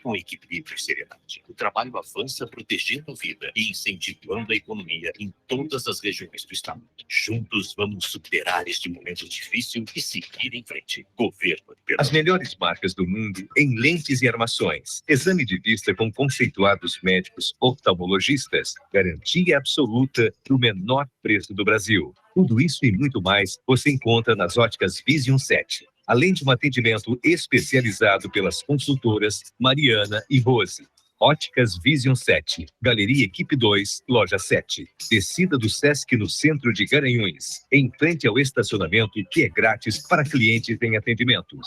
Com equilíbrio e serenidade, o trabalho avança protegendo a vida e incentivando a economia em todas as regiões do estado. Juntos vamos superar este momento difícil e seguir em frente. Governo de Pernambuco. As melhores marcas do mundo em lentes e armações. Exame de vista com conceituados médicos oftalmologistas. Garantia absoluta do menor preço do Brasil. Tudo isso e muito mais você encontra nas óticas Vision 7. Além de um atendimento especializado pelas consultoras Mariana e Rose. Óticas Vision 7, Galeria Equipe 2, Loja 7. Descida do Sesc no centro de Garanhuns, em frente ao estacionamento que é grátis para clientes em atendimento.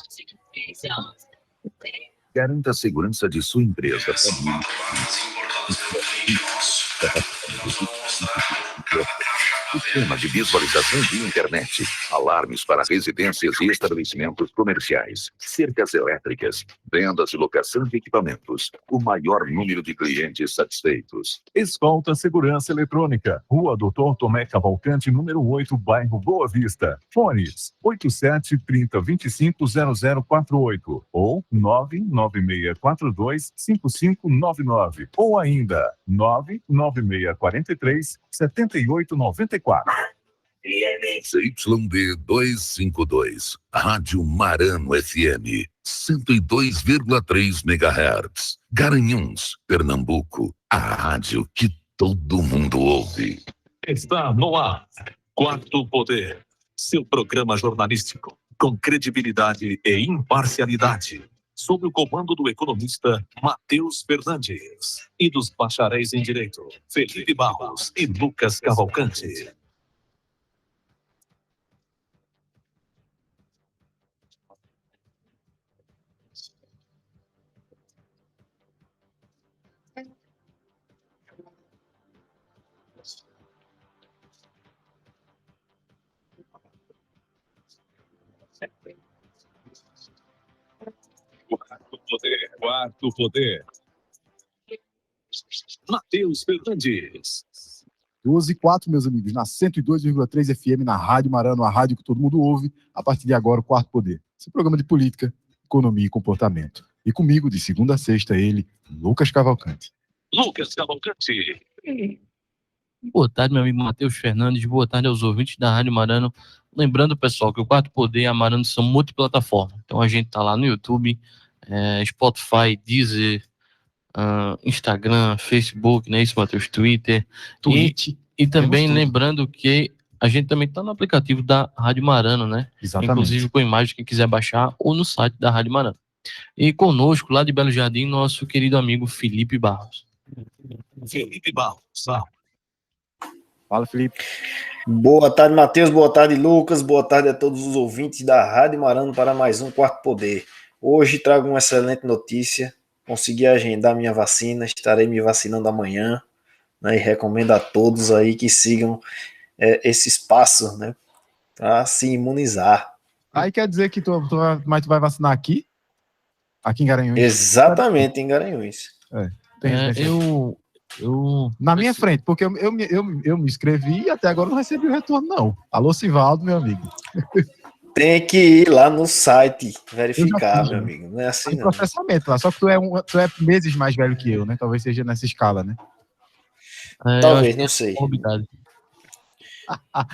Garanta a segurança de sua empresa, família. Sistema de visualização de internet, alarmes para residências e estabelecimentos comerciais, cercas elétricas, vendas e locação de equipamentos, o maior número de clientes satisfeitos. Escolta Segurança Eletrônica, Rua Doutor Tomé Cavalcante, número 8, bairro Boa Vista. Fones 8730250048 ou 996425599 ou ainda 996437894. CYD 252, Rádio Marano FM, 102,3 MHz. Garanhuns, Pernambuco, a rádio que todo mundo ouve. Está no ar, Quarto Poder, seu programa jornalístico, com credibilidade e imparcialidade, sob o comando do economista Matheus Fernandes e dos bacharéis em Direito, Felipe Barros e Lucas Cavalcante. Quarto Poder. Matheus Fernandes. 12h04, meus amigos, na 102,3 FM, na Rádio Marano, a rádio que todo mundo ouve. A partir de agora, o Quarto Poder. Esse programa de política, economia e comportamento. E comigo, de segunda a sexta, ele, Lucas Cavalcante. Lucas Cavalcante. Boa tarde, meu amigo Matheus Fernandes. Boa tarde aos ouvintes da Rádio Marano. Lembrando, pessoal, que o Quarto Poder e a Marano são multiplataformas. Então a gente tá lá no YouTube, Spotify, Deezer, Instagram, Facebook, não é isso, Matheus? Twitter. E também lembrando que a gente também tá no aplicativo da Rádio Marano, né? Exatamente. Inclusive com imagem, quem quiser baixar, ou no site da Rádio Marano. E conosco, lá de Belo Jardim, nosso querido amigo Felipe Barros. Felipe Barros. Fala, Felipe. Boa tarde, Matheus. Boa tarde, Lucas. Boa tarde a todos os ouvintes da Rádio Marano para mais um Quarto Poder. Hoje trago uma excelente notícia. Consegui agendar minha vacina. Estarei me vacinando amanhã, né? E recomendo a todos aí que sigam esse espaço, né, para se imunizar. Aí quer dizer que tu vai vacinar aqui? Aqui em Garanhuns? Exatamente, em Garanhuns. Na minha frente, porque eu me inscrevi e até agora não recebi o retorno, não. Alô, Sivaldo, meu amigo. Tem que ir lá no site verificar, meu amigo. Não é assim, tem não. processamento lá, só que tu é meses mais velho que eu, né? Talvez seja nessa escala, né? Talvez, não sei.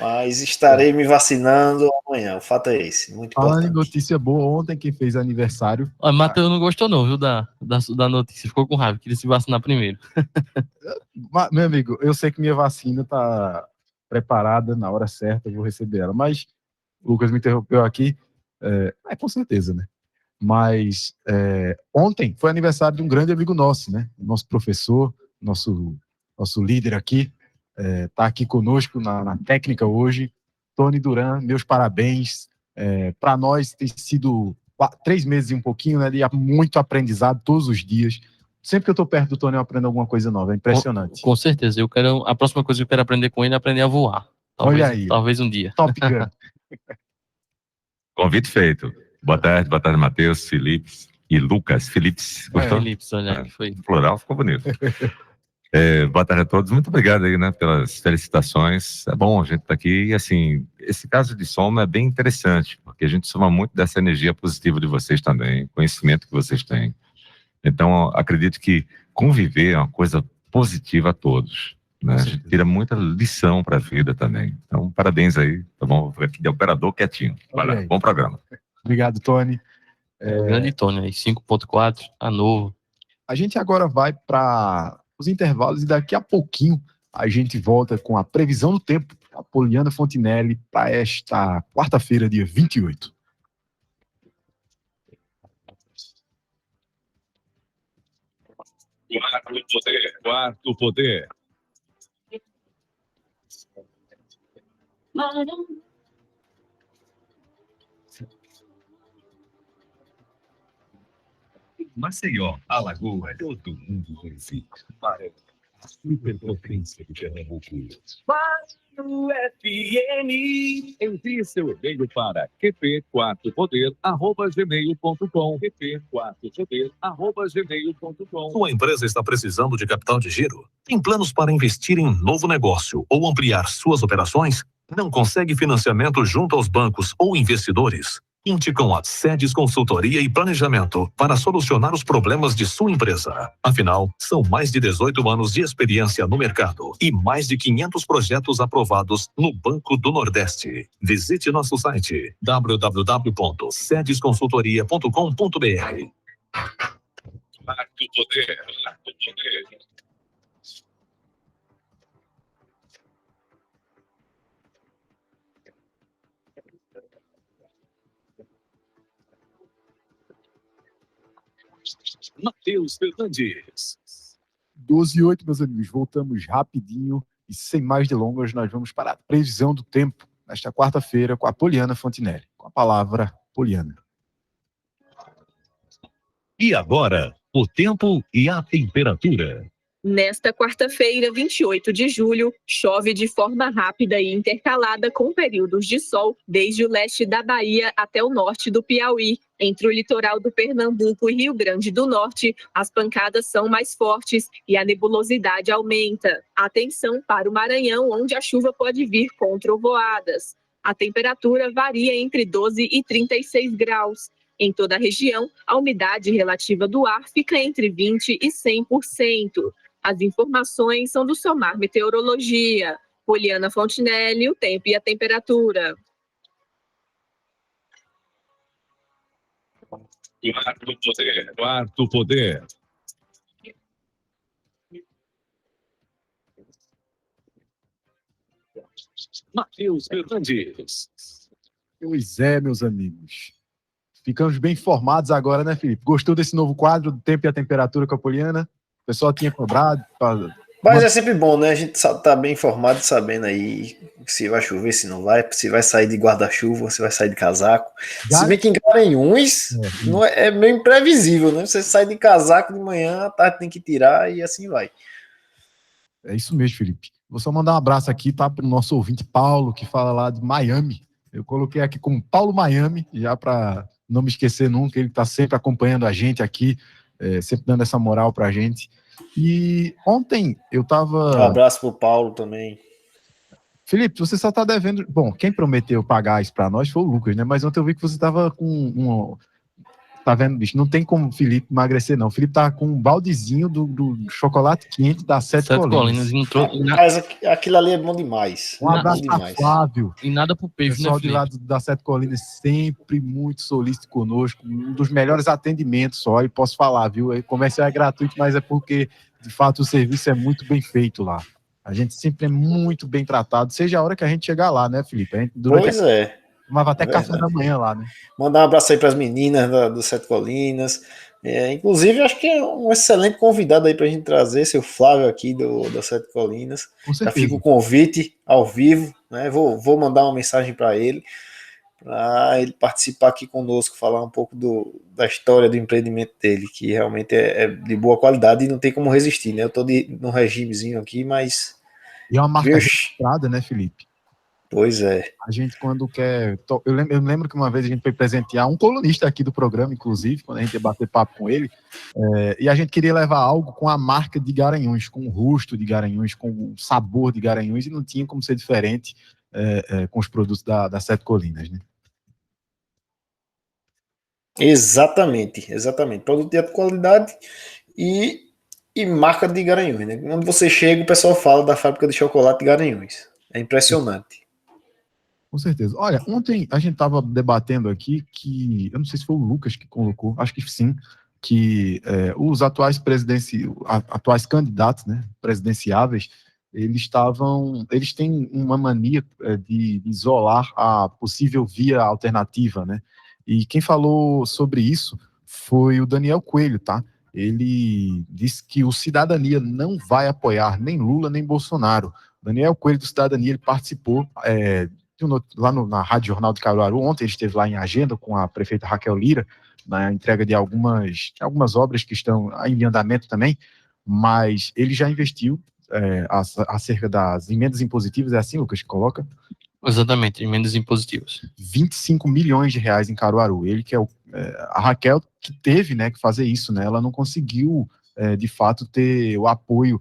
Mas estarei me vacinando amanhã. O fato é esse. Muito Falando em importante. notícia boa, ontem quem fez aniversário. Matheus não gostou não, viu, da notícia. Ficou com raiva, queria se vacinar primeiro. Meu amigo, eu sei que minha vacina tá preparada na hora certa, eu vou receber ela. Mas o Lucas me interrompeu aqui. Com certeza, né? Mas ontem foi aniversário de um grande amigo nosso, né? Nosso professor, nosso líder aqui. Tá aqui conosco na técnica hoje, Tony Duran, meus parabéns. Para nós tem sido 3 meses e um pouquinho, né, de muito aprendizado todos os dias. Sempre que eu tô perto do Tony eu aprendo alguma coisa nova, é impressionante. Com certeza, a próxima coisa que eu quero aprender com ele é aprender a voar. Olha aí. Talvez um dia. Top Gun. Convite feito. Boa tarde, Matheus, Felipe e Lucas. Felipe, gostou? Felipe, olha, que foi. O plural ficou bonito. Boa tarde a todos, muito obrigado aí, né, pelas felicitações. É bom a gente estar aqui e, assim, esse caso de soma é bem interessante, porque a gente soma muito dessa energia positiva de vocês também, conhecimento que vocês têm. Então, acredito que conviver é uma coisa positiva a todos, né? A gente tira muita lição para a vida também. Então, parabéns aí, tá bom? De operador quietinho. Vai lá, bom programa. Obrigado, Tony. O grande Tony aí, 5.4, tá novo. A gente agora vai para os intervalos e daqui a pouquinho a gente volta com a previsão do tempo da Poliana Fontinelli para esta quarta-feira, dia 28. Quarto poder. Maceió, Alagoas, todo mundo conhece. A superpotência de Pernambuco. No FM. Envie seu e-mail para qp4poder@gmail.com. qp4poder@gmail.com. Sua empresa está precisando de capital de giro? Tem planos para investir em novo negócio ou ampliar suas operações? Não consegue financiamento junto aos bancos ou investidores? Conte com a Sedes Consultoria e Planejamento para solucionar os problemas de sua empresa. Afinal, são mais de 18 anos de experiência no mercado e mais de 500 projetos aprovados no Banco do Nordeste. Visite nosso site www.sedesconsultoria.com.br. Quarto poder. Matheus Fernandes. 12h08, meus amigos. Voltamos rapidinho e sem mais delongas, nós vamos para a previsão do tempo nesta quarta-feira com a Poliana Fontinelli. Com a palavra, Poliana. E agora, o tempo e a temperatura. Nesta quarta-feira, 28 de julho, chove de forma rápida e intercalada com períodos de sol desde o leste da Bahia até o norte do Piauí. Entre o litoral do Pernambuco e Rio Grande do Norte, as pancadas são mais fortes e a nebulosidade aumenta. Atenção para o Maranhão, onde a chuva pode vir com trovoadas. A temperatura varia entre 12 e 36 graus. Em toda a região, a umidade relativa do ar fica entre 20 e 100%. As informações são do Somar Meteorologia. Poliana Fontinelli, o tempo e a temperatura. Quarto poder. Matheus Fernandes. Pois é, meus amigos. Ficamos bem informados agora, né, Felipe? Gostou desse novo quadro do tempo e a temperatura com a Poliana? O pessoal tinha cobrado. Mas é sempre bom, né? A gente tá bem informado, sabendo aí se vai chover, se não vai, se vai sair de guarda-chuva, se vai sair de casaco. Se bem que em Garanhuns não é meio imprevisível, né? Você sai de casaco de manhã, à tarde tem que tirar e assim vai. É isso mesmo, Felipe. Vou só mandar um abraço aqui, tá, para o nosso ouvinte Paulo, que fala lá de Miami. Eu coloquei aqui como Paulo Miami, já para não me esquecer nunca. Ele está sempre acompanhando a gente aqui, sempre dando essa moral pra gente. E ontem eu tava... Um abraço pro Paulo também. Felipe, você só tá devendo... Bom, quem prometeu pagar isso pra nós foi o Lucas, né? Mas ontem eu vi que você tava com Tá vendo, bicho? Não tem como o Felipe emagrecer, não. O Felipe tava com um baldezinho do chocolate quente da Sete Colinas. Mas aquilo ali é bom demais. Um abraço pra Flávio. E nada pro peixe, pessoal né, de lá da Sete Colinas sempre muito solícito conosco. Um dos melhores atendimentos só. E posso falar, viu? O comercial é gratuito, mas é porque, de fato, o serviço é muito bem feito lá. A gente sempre é muito bem tratado, seja a hora que a gente chegar lá, né, Felipe? Pois é. Tomava até café da manhã lá, né? Mandar um abraço aí para as meninas do Sete Colinas. Inclusive, acho que é um excelente convidado aí para a gente trazer, seu Flávio aqui do Sete Colinas. Já fica o convite ao vivo, né? Vou mandar uma mensagem para ele participar aqui conosco, falar um pouco da história do empreendimento dele, que realmente é de boa qualidade e não tem como resistir, né? Eu estou num regimezinho aqui, mas... E é uma marca registrada, né, Felipe? Pois é. A gente, quando quer... Eu lembro que uma vez a gente foi presentear um colunista aqui do programa, inclusive, quando a gente ia bater papo com ele, e a gente queria levar algo com a marca de Garanhuns, com o rosto de Garanhuns, com o sabor de Garanhuns, e não tinha como ser diferente com os produtos da Sete Colinas, né? Exatamente. Produto de alta qualidade e marca de Garanhuns, né? Quando você chega, o pessoal fala da fábrica de chocolate de Garanhuns. É impressionante. Com certeza. Olha, ontem a gente estava debatendo aqui que, eu não sei se foi o Lucas que colocou, acho que sim, que os atuais atuais candidatos, né, presidenciáveis, eles têm uma mania de isolar a possível via alternativa, né? E quem falou sobre isso foi o Daniel Coelho, tá? Ele disse que o Cidadania não vai apoiar nem Lula nem Bolsonaro. Daniel Coelho do Cidadania, ele participou lá na Rádio Jornal de Caruaru. Ontem ele esteve lá em agenda com a prefeita Raquel Lira, na entrega de algumas obras que estão em andamento também, mas ele já investiu acerca das emendas impositivas, é assim, Lucas, que coloca? Exatamente, emendas impositivas. 25 milhões de reais em Caruaru. Ele que a Raquel que teve, né, que fazer isso, né? Ela não conseguiu, de fato, ter o apoio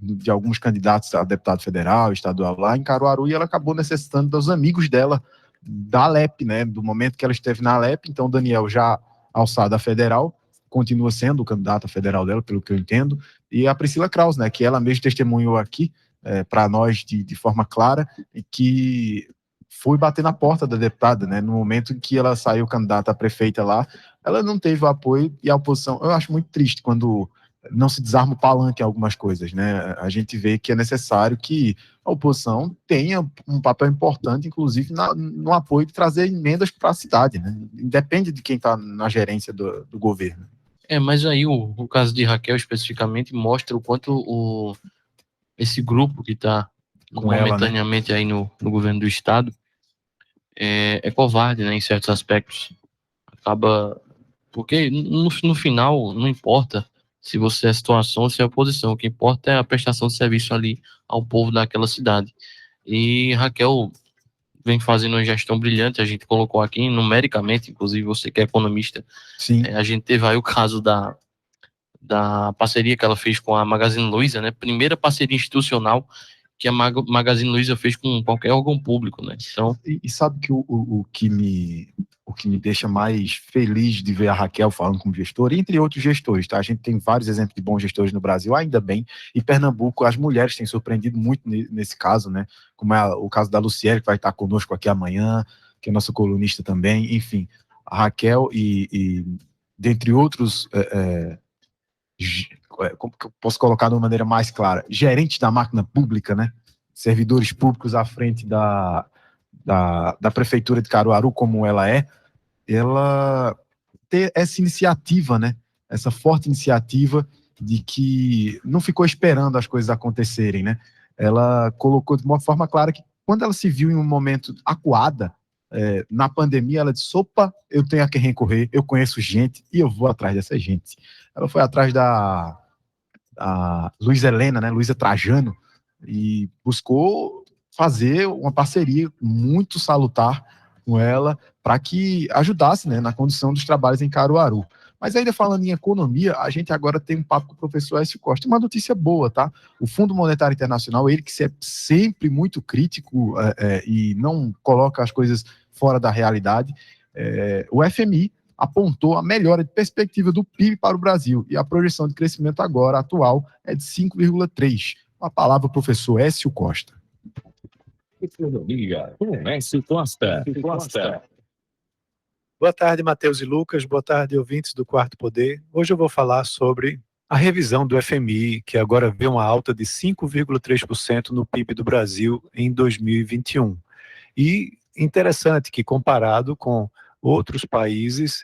de alguns candidatos a deputado federal, estadual lá em Caruaru, e ela acabou necessitando dos amigos dela da Alep, né? Do momento que ela esteve na Alep, então o Daniel já alçado a federal, continua sendo o candidato a federal dela, pelo que eu entendo, e a Priscila Kraus, né? Que ela mesma testemunhou aqui para nós de forma clara, e que foi bater na porta da deputada, né? No momento em que ela saiu candidata a prefeita lá, ela não teve o apoio e a oposição. Eu acho muito triste quando não se desarma o palanque em algumas coisas, né? A gente vê que é necessário que a oposição tenha um papel importante, inclusive no apoio de trazer emendas para a cidade, né? Independe de quem está na gerência do governo. Mas aí o caso de Raquel especificamente mostra o quanto esse grupo que está momentaneamente aí no governo do estado é covarde, né, em certos aspectos. Acaba... Porque no final não importa se você é situação ou se é oposição, o que importa é a prestação de serviço ali ao povo daquela cidade. E Raquel vem fazendo uma gestão brilhante, a gente colocou aqui numericamente, inclusive você que é economista. Sim. A gente teve aí o caso da parceria que ela fez com a Magazine Luiza, né? Primeira parceria institucional que a Magazine Luiza fez com qualquer órgão público, né? Então... E sabe que o que me deixa mais feliz de ver a Raquel falando como gestora, entre outros gestores, tá? A gente tem vários exemplos de bons gestores no Brasil, ainda bem, e Pernambuco, as mulheres têm surpreendido muito nesse caso, né? Como é o caso da Luciele, que vai estar conosco aqui amanhã, que é nossa colunista também, enfim, a Raquel e dentre outros... como que eu posso colocar de uma maneira mais clara, gerentes da máquina pública, né? Servidores públicos à frente da prefeitura de Caruaru, como ela ter essa iniciativa, né? Essa forte iniciativa de que não ficou esperando as coisas acontecerem, né? Ela colocou de uma forma clara que quando ela se viu em um momento acuada, na pandemia, ela disse, opa, eu tenho a quem recorrer, eu conheço gente e eu vou atrás dessa gente. Ela foi atrás da Luiza Helena, né, Luiza Trajano, e buscou fazer uma parceria muito salutar com ela para que ajudasse, né, na condução dos trabalhos em Caruaru. Mas ainda falando em economia, a gente agora tem um papo com o professor Écio Costa. Uma notícia boa, tá? O Fundo Monetário Internacional, ele que é sempre muito crítico e não coloca as coisas fora da realidade, o FMI apontou a melhora de perspectiva do PIB para o Brasil e a projeção de crescimento agora atual é de 5,3%. A palavra ao professor Écio Costa. Economia com Écio Costa. Boa tarde, Matheus e Lucas. Boa tarde, ouvintes do Quarto Poder. Hoje eu vou falar sobre a revisão do FMI, que agora vê uma alta de 5,3% no PIB do Brasil em 2021. E interessante que, comparado com outros países,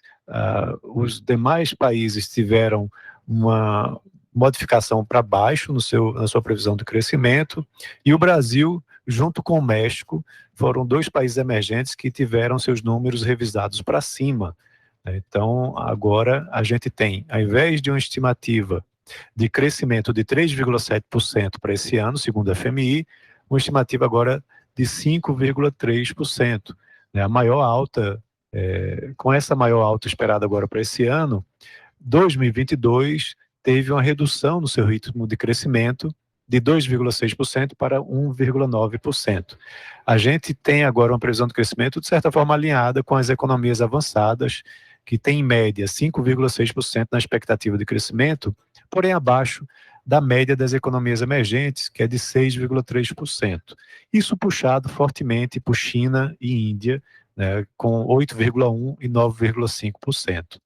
os demais países tiveram uma modificação para baixo na sua previsão de crescimento, e o Brasil, junto com o México, foram dois países emergentes que tiveram seus números revisados para cima. Então, agora a gente tem, ao invés de uma estimativa de crescimento de 3,7% para esse ano, segundo a FMI, uma estimativa agora de 5,3%. A maior alta, com essa maior alta esperada agora para esse ano, 2022 teve uma redução no seu ritmo de crescimento de 2,6% para 1,9%. A gente tem agora uma previsão de crescimento, de certa forma, alinhada com as economias avançadas que tem em média 5,6% na expectativa de crescimento, porém abaixo da média das economias emergentes, que é de 6,3%. Isso puxado fortemente por China e Índia, né, com 8,1% e 9,5%.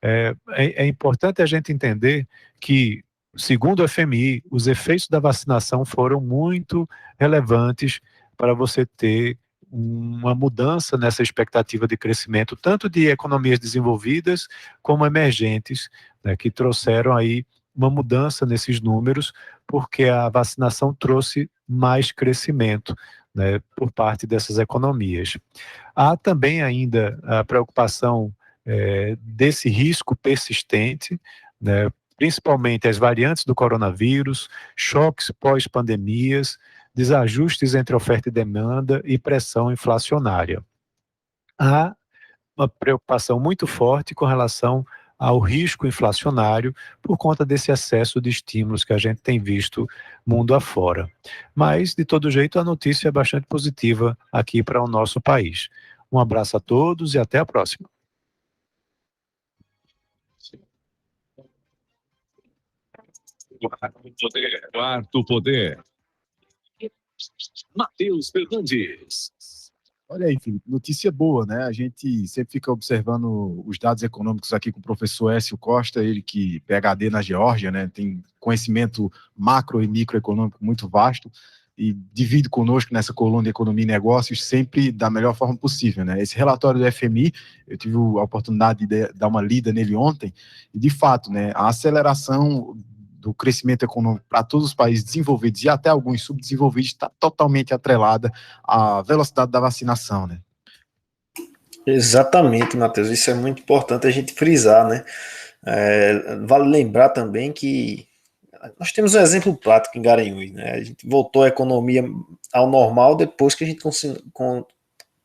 É importante a gente entender que, segundo o FMI, os efeitos da vacinação foram muito relevantes para você ter uma mudança nessa expectativa de crescimento, tanto de economias desenvolvidas como emergentes, né, que trouxeram aí uma mudança nesses números, porque a vacinação trouxe mais crescimento, né, por parte dessas economias. Há também ainda a preocupação desse risco persistente, né, principalmente as variantes do coronavírus, choques pós-pandemias, desajustes entre oferta e demanda e pressão inflacionária. Há uma preocupação muito forte com relação ao risco inflacionário por conta desse excesso de estímulos que a gente tem visto mundo afora. Mas, de todo jeito, a notícia é bastante positiva aqui para o nosso país. Um abraço a todos e até a próxima. Quarto Poder. Matheus Fernandes. Olha aí, Felipe, notícia boa, né? A gente sempre fica observando os dados econômicos aqui com o professor Écio Costa, ele que PhD na Geórgia, né? Tem conhecimento macro e microeconômico muito vasto e divide conosco nessa coluna de economia e negócios sempre da melhor forma possível, né? Esse relatório do FMI, eu tive a oportunidade de dar uma lida nele ontem e, de fato, né, a aceleração do crescimento econômico para todos os países desenvolvidos e até alguns subdesenvolvidos está totalmente atrelada à velocidade da vacinação, né? Exatamente, Matheus, isso é muito importante a gente frisar, né? Vale lembrar também que nós temos um exemplo prático em Garanhuns, né? A gente voltou a economia ao normal depois que a gente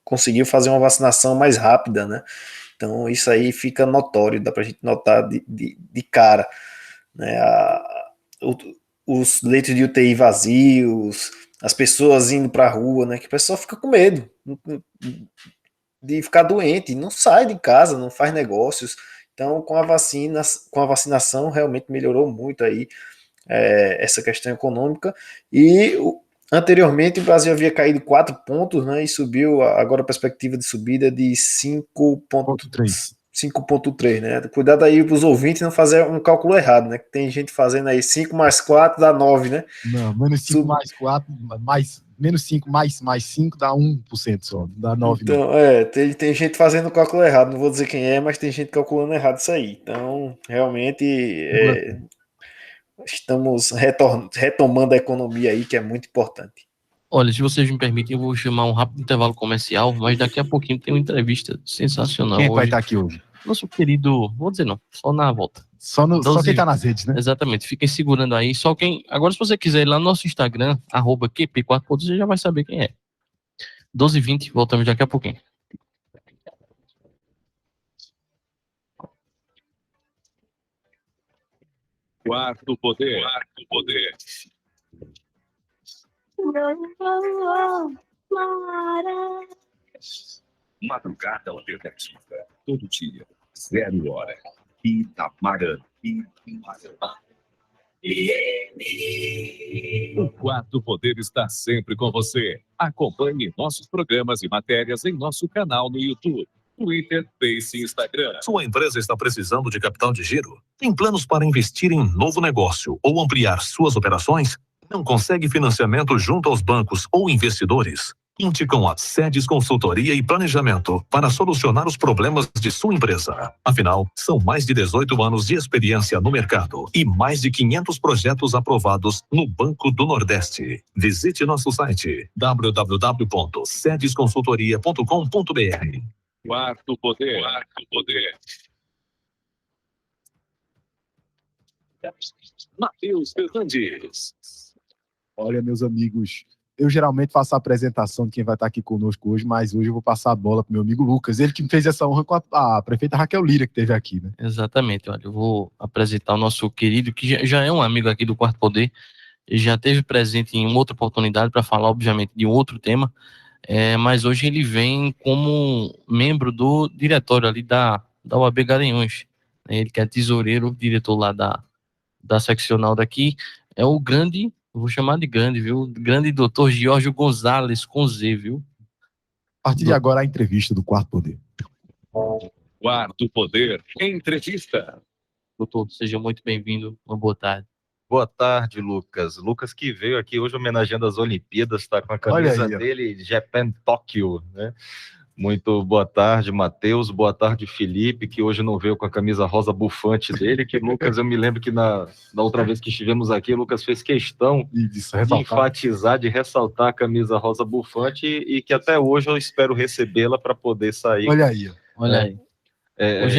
conseguiu fazer uma vacinação mais rápida, né? Então isso aí fica notório, dá para a gente notar de cara, né? Os leitos de UTI vazios, as pessoas indo para a rua, né? Que o pessoal fica com medo de ficar doente, não sai de casa, não faz negócios. Então, com a vacinação, realmente melhorou muito aí essa questão econômica. E anteriormente o Brasil havia caído 4 pontos, né? E subiu, agora a perspectiva de subida de 5,3, né? Cuidado aí para os ouvintes não fazer um cálculo errado, né? Que tem gente fazendo aí 5 mais 4 dá 9, né? Não, menos 5 mais 4, menos 5 mais 5 dá 1% só, dá 9. Então, tem gente fazendo o cálculo errado, não vou dizer quem é, mas tem gente calculando errado isso aí. Então, realmente, estamos retomando a economia aí, que é muito importante. Olha, se vocês me permitem, eu vou chamar um rápido intervalo comercial, mas daqui a pouquinho tem uma entrevista sensacional. Quem é que vai estar aqui hoje? Nosso querido, vou dizer não, só na volta. Só quem tá nas redes, né? Exatamente, fiquem segurando aí. Só quem. Agora, se você quiser ir lá no nosso Instagram, @QP4, você já vai saber quem é. 12h20, voltamos daqui a pouquinho. Quarto Poder. Quarto Poder. Madrugada alternativa. Todo dia. 0 hora. Itamarã. O Quarto Poder está sempre com você. Acompanhe nossos programas e matérias em nosso canal no YouTube, Twitter, Face e Instagram. Sua empresa está precisando de capital de giro? Tem planos para investir em novo negócio ou ampliar suas operações? Não consegue financiamento junto aos bancos ou investidores? Conte com a Sedes Consultoria e Planejamento para solucionar os problemas de sua empresa. Afinal, são mais de 18 anos de experiência no mercado e mais de 500 projetos aprovados no Banco do Nordeste. Visite nosso site www.sedesconsultoria.com.br. Quarto Poder. Quarto Poder. Matheus Fernandes. Olha, meus amigos, eu geralmente faço a apresentação de quem vai estar aqui conosco hoje, mas hoje eu vou passar a bola para o meu amigo Lucas, ele que me fez essa honra com a prefeita Raquel Lira, que esteve aqui, né? Exatamente, olha, eu vou apresentar o nosso querido, que já é um amigo aqui do Quarto Poder, ele já esteve presente em outra oportunidade para falar, obviamente, de um outro tema, mas hoje ele vem como membro do diretório ali da da UAB Garanhuns. Ele que é tesoureiro, diretor lá da seccional daqui, é o grande, vou chamar de grande, viu? Grande doutor Giorgio Gonzalez, com Z, viu? A partir de agora, a entrevista do Quarto Poder. Quarto Poder, entrevista. Doutor, seja muito bem-vindo. Uma boa tarde. Boa tarde, Lucas. Lucas que veio aqui hoje homenageando as Olimpíadas, está com a Olha camisa aí, ó. dele, Japan Tóquio, né? Muito boa tarde, Matheus. Boa tarde, Felipe, que hoje não veio com a camisa rosa bufante dele, que Lucas, eu me lembro que na outra vez que estivemos aqui, Lucas fez questão de enfatizar, de ressaltar a camisa rosa bufante e que até hoje eu espero recebê-la para poder sair. Olha aí, ó. Olha aí. Hoje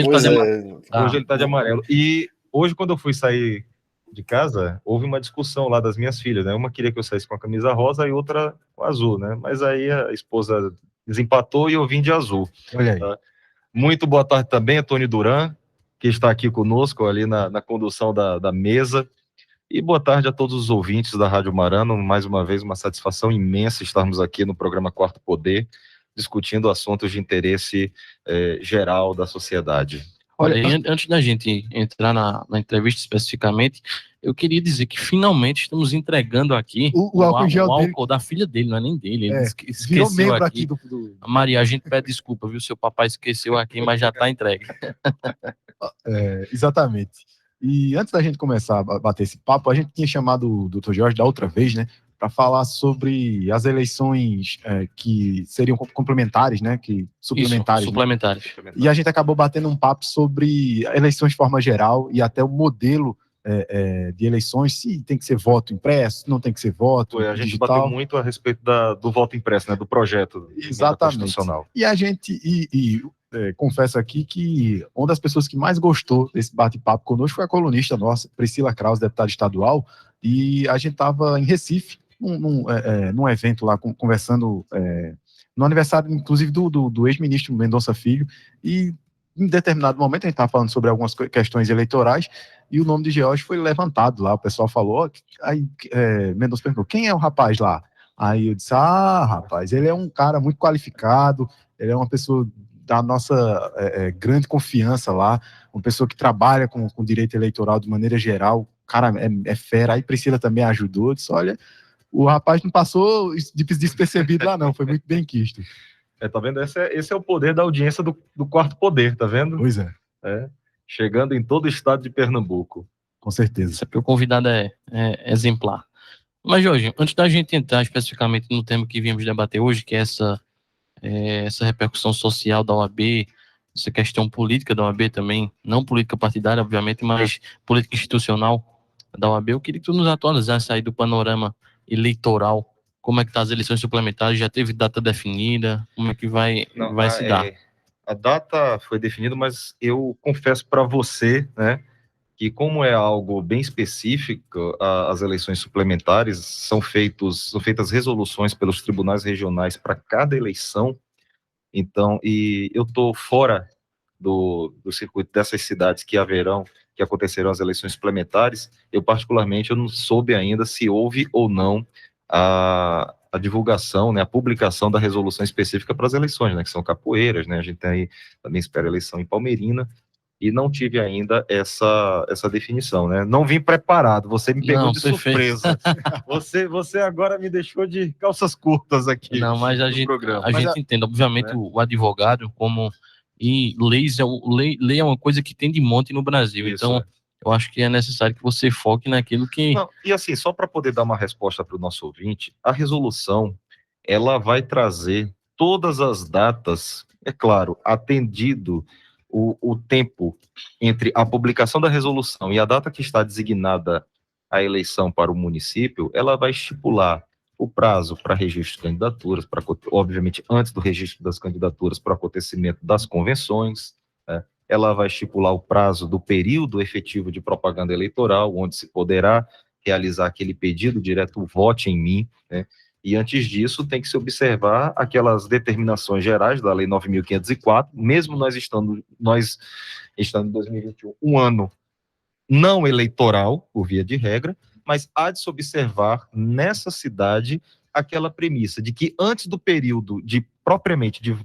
ele tá de amarelo. E hoje, quando eu fui sair de casa, houve uma discussão lá das minhas filhas, né? Uma queria que eu saísse com a camisa rosa e outra com azul, né? Mas aí a esposa desempatou e eu vim de azul. Olha aí. Tá? Muito boa tarde também a Tony Duran, que está aqui conosco ali na condução da mesa. E boa tarde a todos os ouvintes da Rádio Marano. Mais uma vez, uma satisfação imensa estarmos aqui no programa Quarto Poder, discutindo assuntos de interesse geral da sociedade. Olha, antes da gente entrar na entrevista especificamente, eu queria dizer que finalmente estamos entregando aqui o álcool da filha dele, não é nem dele. Ele virou esqueceu membro aqui. Maria, a gente pede desculpa, viu? Seu papai esqueceu aqui, mas já está entregue. Exatamente. E antes da gente começar a bater esse papo, a gente tinha chamado o Dr. Jorge da outra vez, né? Para falar sobre as eleições que seriam complementares, né? Suplementares. Isso, suplementares. Né? E a gente acabou batendo um papo sobre eleições de forma geral e até o modelo de eleições, se tem que ser voto impresso, se não tem que ser voto a gente digital. bateu muito a respeito do voto impresso, né? Do projeto. Exatamente. Constitucional. E a gente... confesso aqui que uma das pessoas que mais gostou desse bate-papo conosco foi a colunista nossa, Priscila Krause, deputada estadual, e a gente estava em Recife, num evento lá, conversando no aniversário, inclusive, do ex-ministro Mendonça Filho, e em determinado momento a gente estava falando sobre algumas questões eleitorais, e o nome de George foi levantado lá, o pessoal falou, aí Mendonça perguntou, quem é o rapaz lá? Aí eu disse, rapaz, ele é um cara muito qualificado, ele é uma pessoa da nossa grande confiança lá, uma pessoa que trabalha com direito eleitoral de maneira geral, cara, é fera. Aí Priscila também ajudou, disse, olha, o rapaz não passou despercebido lá não, foi muito bem quisto. Tá vendo? Esse é o poder da audiência do Quarto Poder, tá vendo? Pois é. Chegando em todo o estado de Pernambuco. Com certeza. Isso é porque o convidado é exemplar. Mas, Jorge, antes da gente entrar especificamente no tema que viemos debater hoje, que é essa repercussão social da OAB, essa questão política da OAB também, não política partidária, obviamente, mas política institucional da OAB, eu queria que tu nos atualizasse aí do panorama eleitoral, como é que tá as eleições suplementares, já teve data definida, como é que vai se dar? A data foi definida, mas eu confesso para você, né, que como é algo bem específico, as eleições suplementares são feitas resoluções pelos tribunais regionais para cada eleição, então, e eu estou fora do circuito dessas cidades que acontecerão as eleições suplementares. Eu particularmente, eu não soube ainda se houve ou não a divulgação, né, a publicação da resolução específica para as eleições, né, que são capoeiras, né, a gente também espera eleição em Palmeirina, e não tive ainda essa definição, né? Não vim preparado, você me pegou de surpresa. Você agora me deixou de calças curtas aqui. Não, mas a gente entende, obviamente, né? O advogado e lei é uma coisa que tem de monte no Brasil, isso, então eu acho que é necessário que você foque naquilo que... Não, e assim, só para poder dar uma resposta para o nosso ouvinte, a resolução, ela vai trazer todas as datas, é claro, atendido o tempo entre a publicação da resolução e a data que está designada a eleição para o município, ela vai estipular o prazo para registro de candidaturas, obviamente antes do registro das candidaturas para o acontecimento das convenções, né? Ela vai estipular o prazo do período efetivo de propaganda eleitoral, onde se poderá realizar aquele pedido direto, vote em mim, né? E antes disso, tem que se observar aquelas determinações gerais da Lei 9.504, mesmo nós estando em 2021, um ano não eleitoral, por via de regra, mas há de se observar nessa cidade aquela premissa de que antes do período propriamente de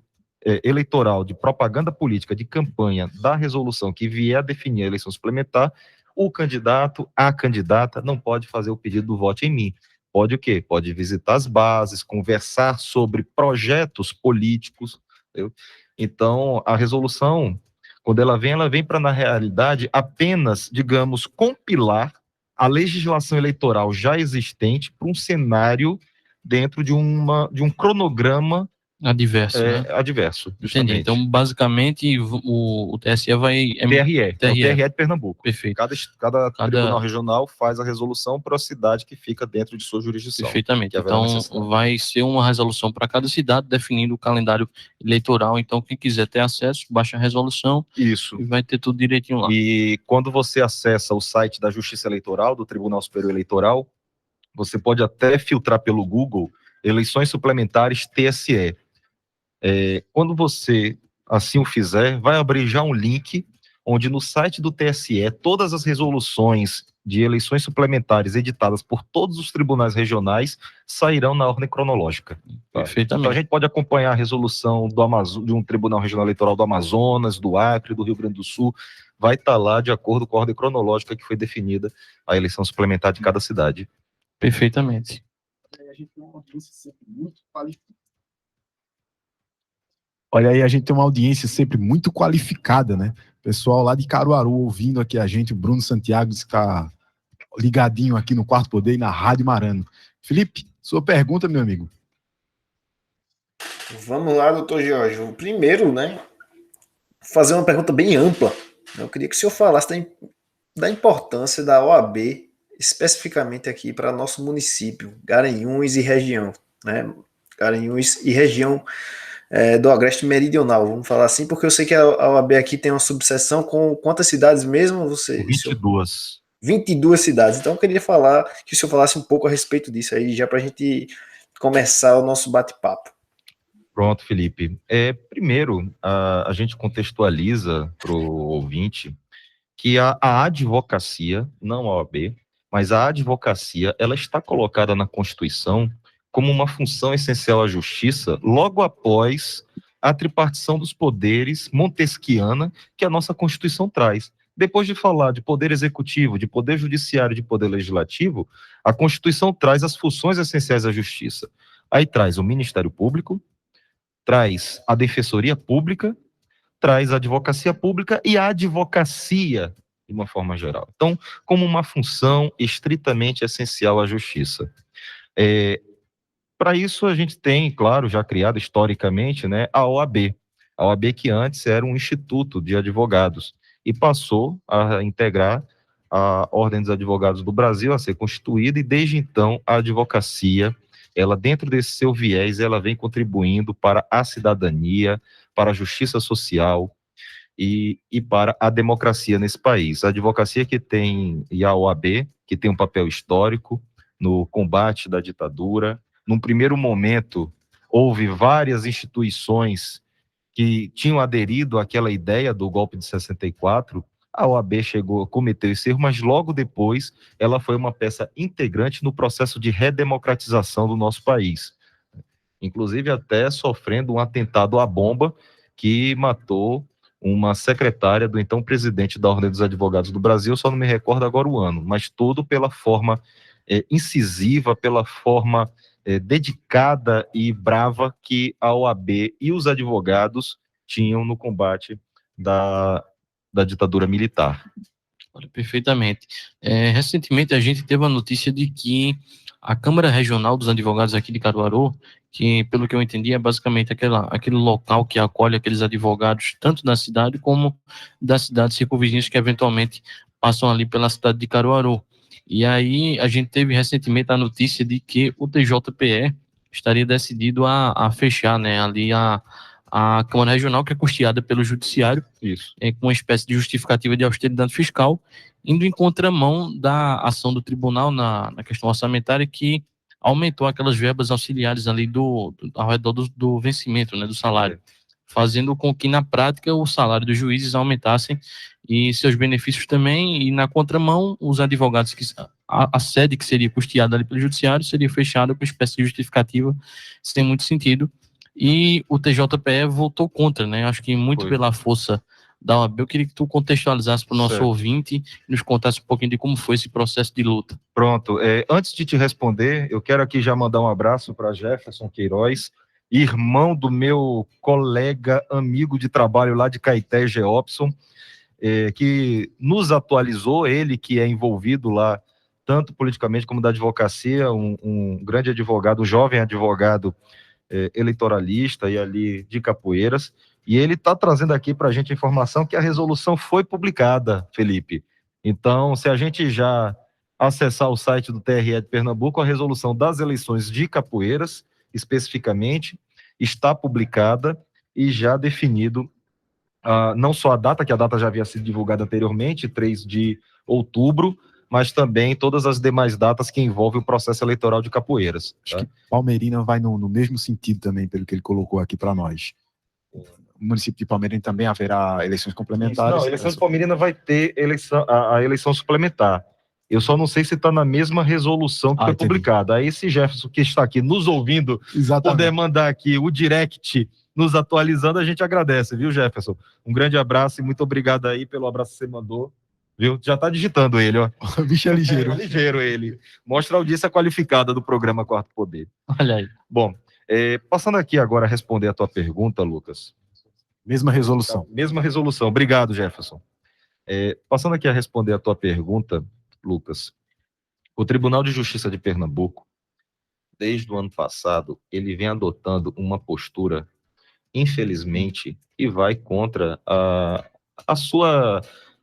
eleitoral, de propaganda política, de campanha da resolução que vier a definir a eleição suplementar, o candidato, a candidata, não pode fazer o pedido do voto em mim. Pode o quê? Pode visitar as bases, conversar sobre projetos políticos. Entendeu? Então, a resolução, quando ela vem para, na realidade, apenas, digamos, compilar a legislação eleitoral já existente para um cenário dentro de um cronograma Adverso, né? Adverso, Entendi. Então, basicamente, o TSE vai... TRE, é o TRE de Pernambuco. Perfeito. Cada tribunal regional faz a resolução para a cidade que fica dentro de sua jurisdição. Perfeitamente. Então, vai ser uma resolução para cada cidade, definindo o calendário eleitoral. Então, quem quiser ter acesso, baixa a resolução. Isso. E vai ter tudo direitinho lá. E quando você acessa o site da Justiça Eleitoral, do Tribunal Superior Eleitoral, você pode até filtrar pelo Google eleições suplementares TSE. Quando você assim o fizer, vai abrir já um link onde no site do TSE todas as resoluções de eleições suplementares editadas por todos os tribunais regionais sairão na ordem cronológica. Tá? Perfeitamente. Então a gente pode acompanhar a resolução de um Tribunal Regional Eleitoral do Amazonas, do Acre, do Rio Grande do Sul, vai estar lá de acordo com a ordem cronológica que foi definida a eleição suplementar de cada cidade. Perfeitamente. A gente tem uma audiência sempre muito qualificada. Olha aí, a gente tem uma audiência sempre muito qualificada, né? Pessoal lá de Caruaru ouvindo aqui a gente, o Bruno Santiago está ligadinho aqui no Quarto Poder e na Rádio Marano. Felipe, sua pergunta, meu amigo. Vamos lá, doutor Jorge. Primeiro, né, fazer uma pergunta bem ampla. Eu queria que o senhor falasse da importância da OAB, especificamente aqui para nosso município, Garanhuns e região, né? Garanhuns e região do Agreste Meridional, vamos falar assim, porque eu sei que a OAB aqui tem uma subseção com quantas cidades mesmo? 22. 22 cidades. Então eu queria que o senhor falasse um pouco a respeito disso aí, já para a gente começar o nosso bate-papo. Pronto, Felipe. Primeiro, a gente contextualiza para o ouvinte que a advocacia, não a OAB, mas a advocacia, ela está colocada na Constituição como uma função essencial à justiça logo após a tripartição dos poderes montesquiana que a nossa Constituição traz. Depois de falar de poder executivo, de poder judiciário, de poder legislativo, a Constituição traz as funções essenciais à justiça. Aí traz o Ministério Público, traz a Defensoria Pública, traz a Advocacia Pública e a advocacia de uma forma geral. Então, como uma função estritamente essencial à justiça. Para isso, a gente tem, claro, já criado historicamente, né, a OAB. A OAB que antes era um instituto de advogados e passou a integrar a Ordem dos Advogados do Brasil, a ser constituída, e desde então a advocacia, ela dentro desse seu viés, ela vem contribuindo para a cidadania, para a justiça social e para a democracia nesse país. A advocacia e a OAB, que tem um papel histórico no combate da ditadura. Num primeiro momento, houve várias instituições que tinham aderido àquela ideia do golpe de 64, a OAB cometeu esse erro, mas logo depois ela foi uma peça integrante no processo de redemocratização do nosso país. Inclusive até sofrendo um atentado à bomba que matou uma secretária do então presidente da Ordem dos Advogados do Brasil, só não me recordo agora o ano, mas tudo pela forma incisiva, pela forma dedicada e brava que a OAB e os advogados tinham no combate da ditadura militar. Olha, perfeitamente. Recentemente a gente teve a notícia de que a Câmara Regional dos Advogados aqui de Caruaru, que pelo que eu entendi é basicamente aquele local que acolhe aqueles advogados tanto da cidade como das cidades circunvizinhas que eventualmente passam ali pela cidade de Caruaru. E aí a gente teve recentemente a notícia de que o TJPE estaria decidido a fechar, né, ali a Câmara Regional, que é custeada pelo Judiciário, isso, com uma espécie de justificativa de austeridade fiscal, indo em contramão da ação do tribunal na questão orçamentária, que aumentou aquelas verbas auxiliares ali ao redor do vencimento, né, do salário, fazendo com que, na prática, o salário dos juízes aumentassem e seus benefícios também, e na contramão, os advogados, a sede que seria custeada ali pelo Judiciário seria fechada com uma espécie de justificativa sem muito sentido. e o TJPE votou contra, né? Acho que muito Foi. pela força da OAB. Eu queria que tu contextualizasse para o nosso Certo. ouvinte e nos contasse um pouquinho de como foi esse processo de luta. Pronto. Antes de te responder, eu quero aqui já mandar um abraço para Jefferson Queiroz, irmão do meu colega, amigo de trabalho lá de Caeté, Geopson, que nos atualizou, ele que é envolvido lá, tanto politicamente como da advocacia, um grande advogado, um jovem advogado eleitoralista e ali de Capoeiras, e ele está trazendo aqui para a gente a informação que a resolução foi publicada, Felipe. Então, se a gente já acessar o site do TRE de Pernambuco, a resolução das eleições de Capoeiras, especificamente, está publicada e já definido não só a data, que a data já havia sido divulgada anteriormente, 3 de outubro, mas também todas as demais datas que envolvem o processo eleitoral de Capoeiras. Acho que Palmeirina vai no mesmo sentido também, pelo que ele colocou aqui para nós. O município de Palmeirina também haverá eleições complementares. Não, a eleição de Palmeirina vai ter a eleição suplementar. Eu só não sei se está na mesma resolução que foi entendi. publicada. Aí, se Jefferson, que está aqui nos ouvindo, puder mandar aqui o direct nos atualizando, a gente agradece, viu, Jefferson? Um grande abraço e muito obrigado aí pelo abraço que você mandou. Viu? Já está digitando ele, ó. O bicho é ligeiro. É ligeiro ele. Mostra a audiência qualificada do programa Quarto Poder. Olha aí. Bom, passando aqui agora a responder a tua pergunta, Lucas. Mesma resolução. Mesma resolução. Obrigado, Jefferson. Passando aqui a responder a tua pergunta, Lucas. O Tribunal de Justiça de Pernambuco, desde o ano passado, ele vem adotando uma postura, infelizmente, que vai contra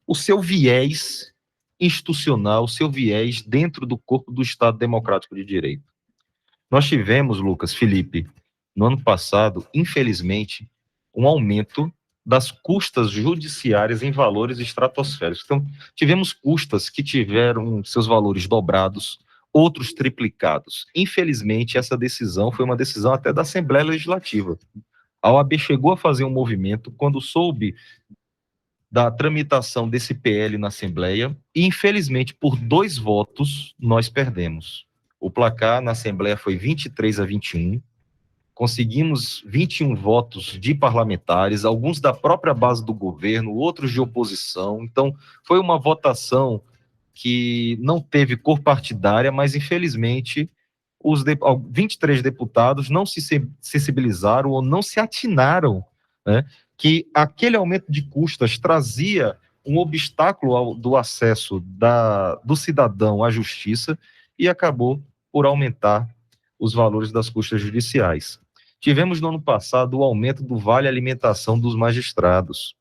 o seu viés institucional, o seu viés dentro do corpo do Estado Democrático de Direito. Nós tivemos, Lucas, Felipe, no ano passado, infelizmente, um aumento das custas judiciárias em valores estratosféricos. Então, tivemos custas que tiveram seus valores dobrados, outros triplicados. Infelizmente, essa decisão foi uma decisão até da Assembleia Legislativa. A OAB chegou a fazer um movimento quando soube da tramitação desse PL na Assembleia e, infelizmente, por 2 votos, nós perdemos. O placar na Assembleia foi 23-21, conseguimos 21 votos de parlamentares, alguns da própria base do governo, outros de oposição. Então, foi uma votação que não teve cor partidária, mas, infelizmente, os 23 deputados não se sensibilizaram ou não se atinaram, né, que aquele aumento de custas trazia um obstáculo do acesso do cidadão à justiça e acabou por aumentar os valores das custas judiciais. Tivemos no ano passado o aumento do vale alimentação dos magistrados.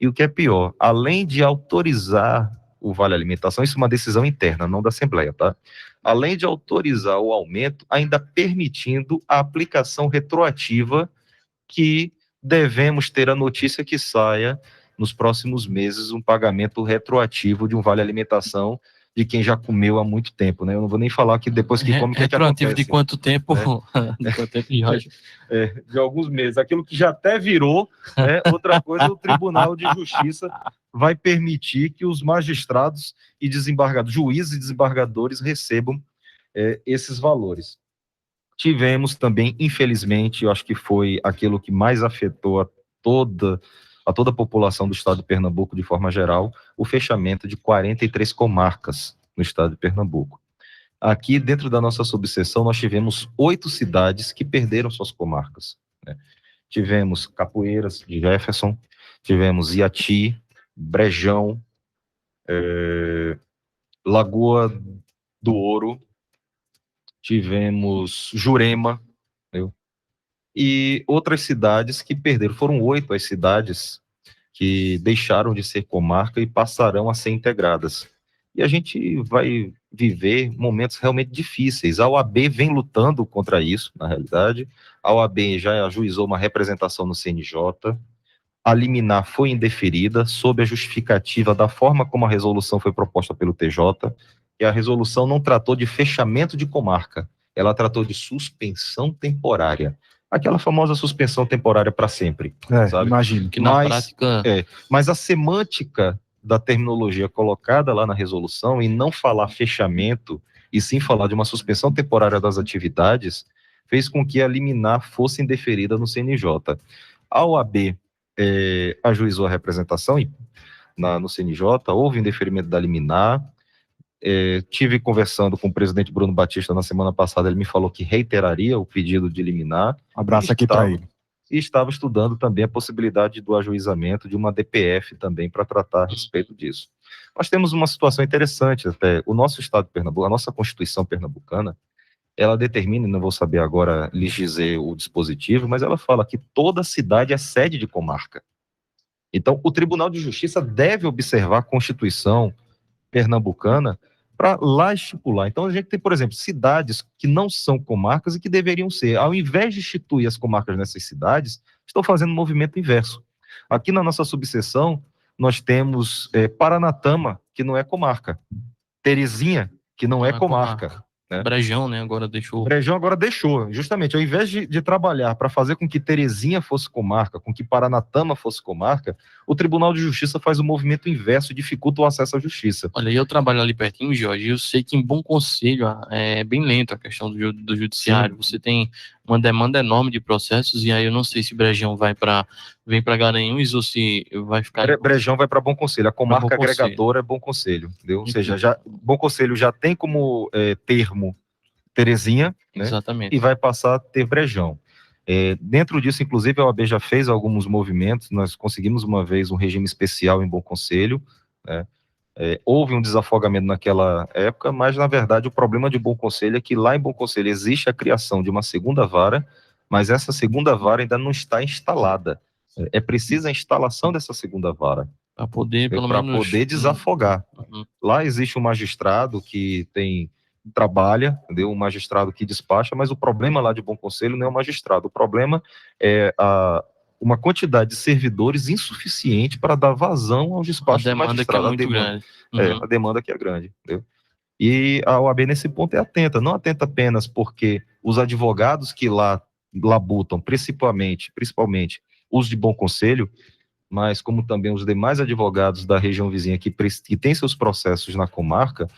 E o que é pior, além de autorizar o vale alimentação, isso é uma decisão interna, não da Assembleia, tá? Além de autorizar o aumento, ainda permitindo a aplicação retroativa, que devemos ter a notícia que saia nos próximos meses um pagamento retroativo de um vale alimentação de quem já comeu há muito tempo, né? Eu não vou nem falar que depois que come, o que retroativo acontece. de quanto tempo? De quanto tempo, Jorge? De alguns meses. Aquilo que já até virou, né? Outra coisa, o Tribunal de Justiça vai permitir que os magistrados e desembargadores, juízes e desembargadores recebam esses valores. Tivemos também, infelizmente, eu acho que foi aquilo que mais afetou a toda a população do estado de Pernambuco de forma geral, o fechamento de 43 comarcas no estado de Pernambuco. Aqui, dentro da nossa subseção, nós tivemos 8 cidades que perderam suas comarcas, né? Tivemos Capoeiras, de Jefferson, tivemos Iati, Brejão, Lagoa do Ouro, tivemos Jurema, e outras cidades que perderam. Foram 8 as cidades que deixaram de ser comarca e passarão a ser integradas. E a gente vai viver momentos realmente difíceis. A OAB vem lutando contra isso, na realidade. A OAB já ajuizou uma representação no CNJ. A liminar foi indeferida, sob a justificativa da forma como a resolução foi proposta pelo TJ, e a resolução não tratou de fechamento de comarca, ela tratou de suspensão temporária. Aquela famosa suspensão temporária para sempre. Sabe? Imagino. Que na prática... Mas a semântica da terminologia colocada lá na resolução, em não falar fechamento, e sim falar de uma suspensão temporária das atividades, fez com que a liminar fosse indeferida no CNJ. A OAB ajuizou a representação no CNJ, houve indeferimento da liminar. Tive conversando com o presidente Bruno Batista na semana passada, ele me falou que reiteraria o pedido de liminar. Abraço aqui para ele. E estava estudando também a possibilidade do ajuizamento de uma DPF também para tratar a respeito disso. Nós temos uma situação interessante até. O nosso estado de Pernambuco, a nossa Constituição pernambucana, ela determina, não vou saber agora lhes dizer o dispositivo, mas ela fala que toda cidade é sede de comarca. Então, o Tribunal de Justiça deve observar a Constituição pernambucana para lá estipular. Então, a gente tem, por exemplo, cidades que não são comarcas e que deveriam ser. Ao invés de instituir as comarcas nessas cidades, estão fazendo um movimento inverso. Aqui na nossa subseção, nós temos Paranatama, que não é comarca. Terezinha, que não é comarca. Né? Brejão, né? Agora deixou. Brejão agora deixou, justamente, ao invés de trabalhar para fazer com que Terezinha fosse comarca, com que Paranatama fosse comarca, o Tribunal de Justiça faz o movimento inverso e dificulta o acesso à justiça. Olha, eu trabalho ali pertinho, Jorge, e eu sei que em Bom Conselho é bem lento a questão do judiciário. Sim. Você tem uma demanda enorme de processos, e aí eu não sei se Brejão vem para Garanhuns ou se vai ficar... Brejão vai para Bom Conselho, a comarca agregadora é Bom Conselho, entendeu? Ou seja, Bom Conselho já tem como termo Terezinha, né? Exatamente. E vai passar a ter Brejão. Dentro disso, inclusive, a OAB já fez alguns movimentos, nós conseguimos uma vez um regime especial em Bom Conselho, né? Houve um desafogamento naquela época, mas, na verdade, o problema de Bom Conselho é que lá em Bom Conselho existe a criação de uma segunda vara, mas essa segunda vara ainda não está instalada. É preciso a instalação dessa segunda vara. Para poder, pelo menos... Para poder desafogar. Uhum. Lá existe um magistrado que trabalha, entendeu? Um magistrado que despacha, mas o problema lá de Bom Conselho não é o magistrado. O problema é uma quantidade de servidores insuficiente para dar vazão ao despacho do magistrado. A demanda que é muito grande. Uhum. A demanda que é grande, entendeu? E a OAB nesse ponto é atenta, não atenta apenas porque os advogados que lá labutam, principalmente os de Bom Conselho, mas como também os demais advogados da região vizinha que têm seus processos na comarca,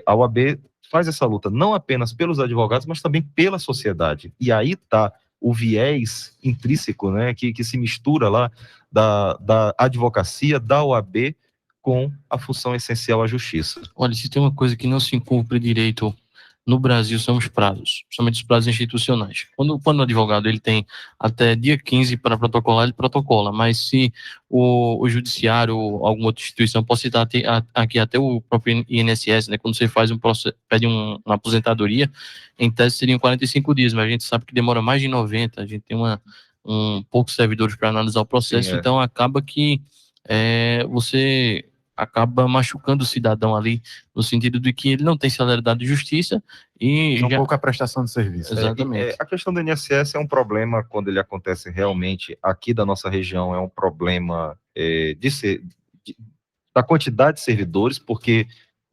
a OAB faz essa luta não apenas pelos advogados, mas também pela sociedade. E aí está o viés intrínseco, né, que se mistura lá da advocacia, da OAB, com a função essencial à justiça. Olha, se tem uma coisa que não se cumpre direito no Brasil, são os prazos, principalmente os prazos institucionais. Quando o advogado ele tem até dia 15 para protocolar, ele protocola, mas se o judiciário ou alguma outra instituição, posso citar aqui até o próprio INSS, né, quando você faz pede uma aposentadoria, em tese seriam 45 dias, mas a gente sabe que demora mais de 90, a gente tem poucos servidores para analisar o processo. Sim, então acaba que você acaba machucando o cidadão ali, no sentido de que ele não tem celeridade de justiça e já... pouca prestação de serviço. Exatamente. A questão do INSS é um problema quando ele acontece realmente aqui da nossa região, é um problema da quantidade de servidores, porque,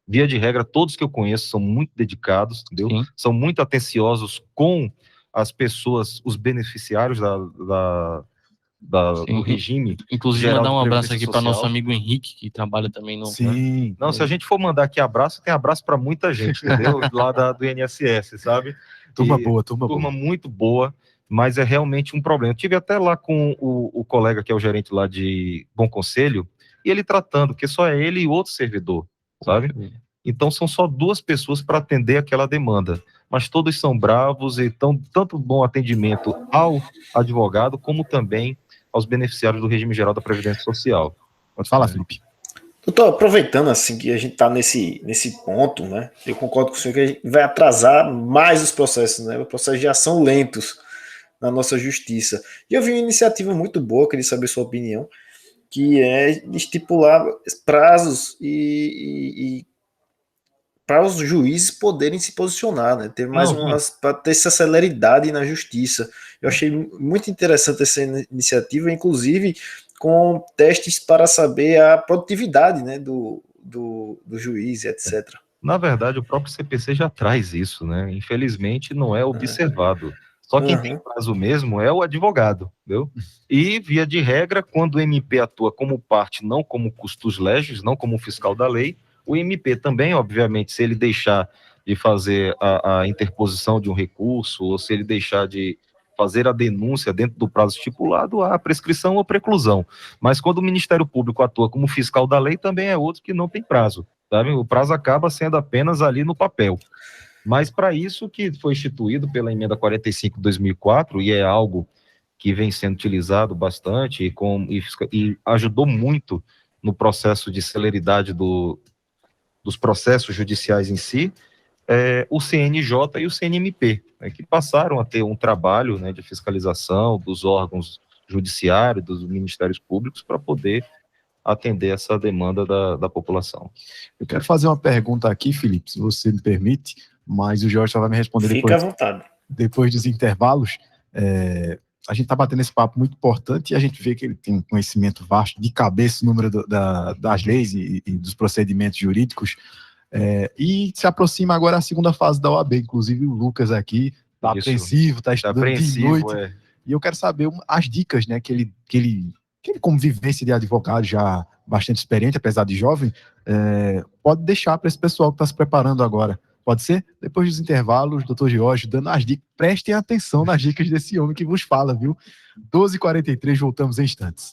via de regra, todos que eu conheço são muito dedicados, entendeu? Sim. São muito atenciosos com as pessoas, os beneficiários do regime. Inclusive, mandar um abraço aqui para nosso amigo Henrique, que trabalha também no... Sim. Né? Não, se a gente for mandar aqui abraço, tem abraço para muita gente, entendeu? Lá do INSS, sabe? Turma boa. Muito boa, mas é realmente um problema. Eu tive até lá com o colega que é o gerente lá de Bom Conselho, e ele tratando, porque só é ele e outro servidor, sabe? Então são só 2 pessoas para atender aquela demanda, mas todos são bravos e dão tanto bom atendimento ao advogado, como também aos beneficiários do regime geral da Previdência Social. Pode falar, Felipe. Doutor, aproveitando assim que a gente está nesse ponto, né? Eu concordo com o senhor que a gente vai atrasar mais os processos, né? Os processos já são lentos na nossa justiça. E eu vi uma iniciativa muito boa, queria saber sua opinião, que é estipular prazos e para os juízes poderem se posicionar, né? Ter mais para ter essa celeridade na justiça. Eu achei muito interessante essa iniciativa, inclusive com testes para saber a produtividade, né, do juiz, etc. Na verdade, o próprio CPC já traz isso, né? Infelizmente, não é observado. Só quem tem prazo mesmo é o advogado, entendeu? E, via de regra, quando o MP atua como parte, não como custos legis, não como fiscal da lei, o MP também, obviamente, se ele deixar de fazer a interposição de um recurso, ou se ele deixar de fazer a denúncia dentro do prazo estipulado, há prescrição ou preclusão. Mas quando o Ministério Público atua como fiscal da lei, também é outro que não tem prazo, sabe? O prazo acaba sendo apenas ali no papel. Mas para isso que foi instituído pela emenda 45 de 2004, e é algo que vem sendo utilizado bastante e ajudou muito no processo de celeridade dos processos judiciais em si, o CNJ e o CNMP, né, que passaram a ter um trabalho, né, de fiscalização dos órgãos judiciários, dos ministérios públicos, para poder atender essa demanda da população. Eu quero fazer uma pergunta aqui, Felipe, se você me permite, mas o Jorge só vai me responder Fica à vontade. Depois dos intervalos. A gente está batendo esse papo muito importante e a gente vê que ele tem um conhecimento vasto de cabeça, o número das leis e dos procedimentos jurídicos, e se aproxima agora a segunda fase da OAB, inclusive o Lucas aqui está apreensivo, está estudando de noite, e eu quero saber as dicas, né, que ele como vivência de advogado já bastante experiente, apesar de jovem, pode deixar para esse pessoal que está se preparando agora. Pode ser? Depois dos intervalos, doutor Jorge dando as dicas. Prestem atenção nas dicas desse homem que vos fala, viu? 12h43, voltamos em instantes.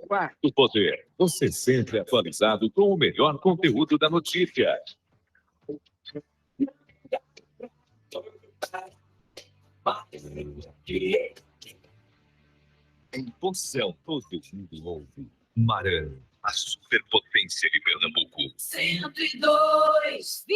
Quarto Poder. Você sempre atualizado com o melhor conteúdo da notícia. Em posição, todo mundo ouve. Maran, a superpotência de Pernambuco. 102,3.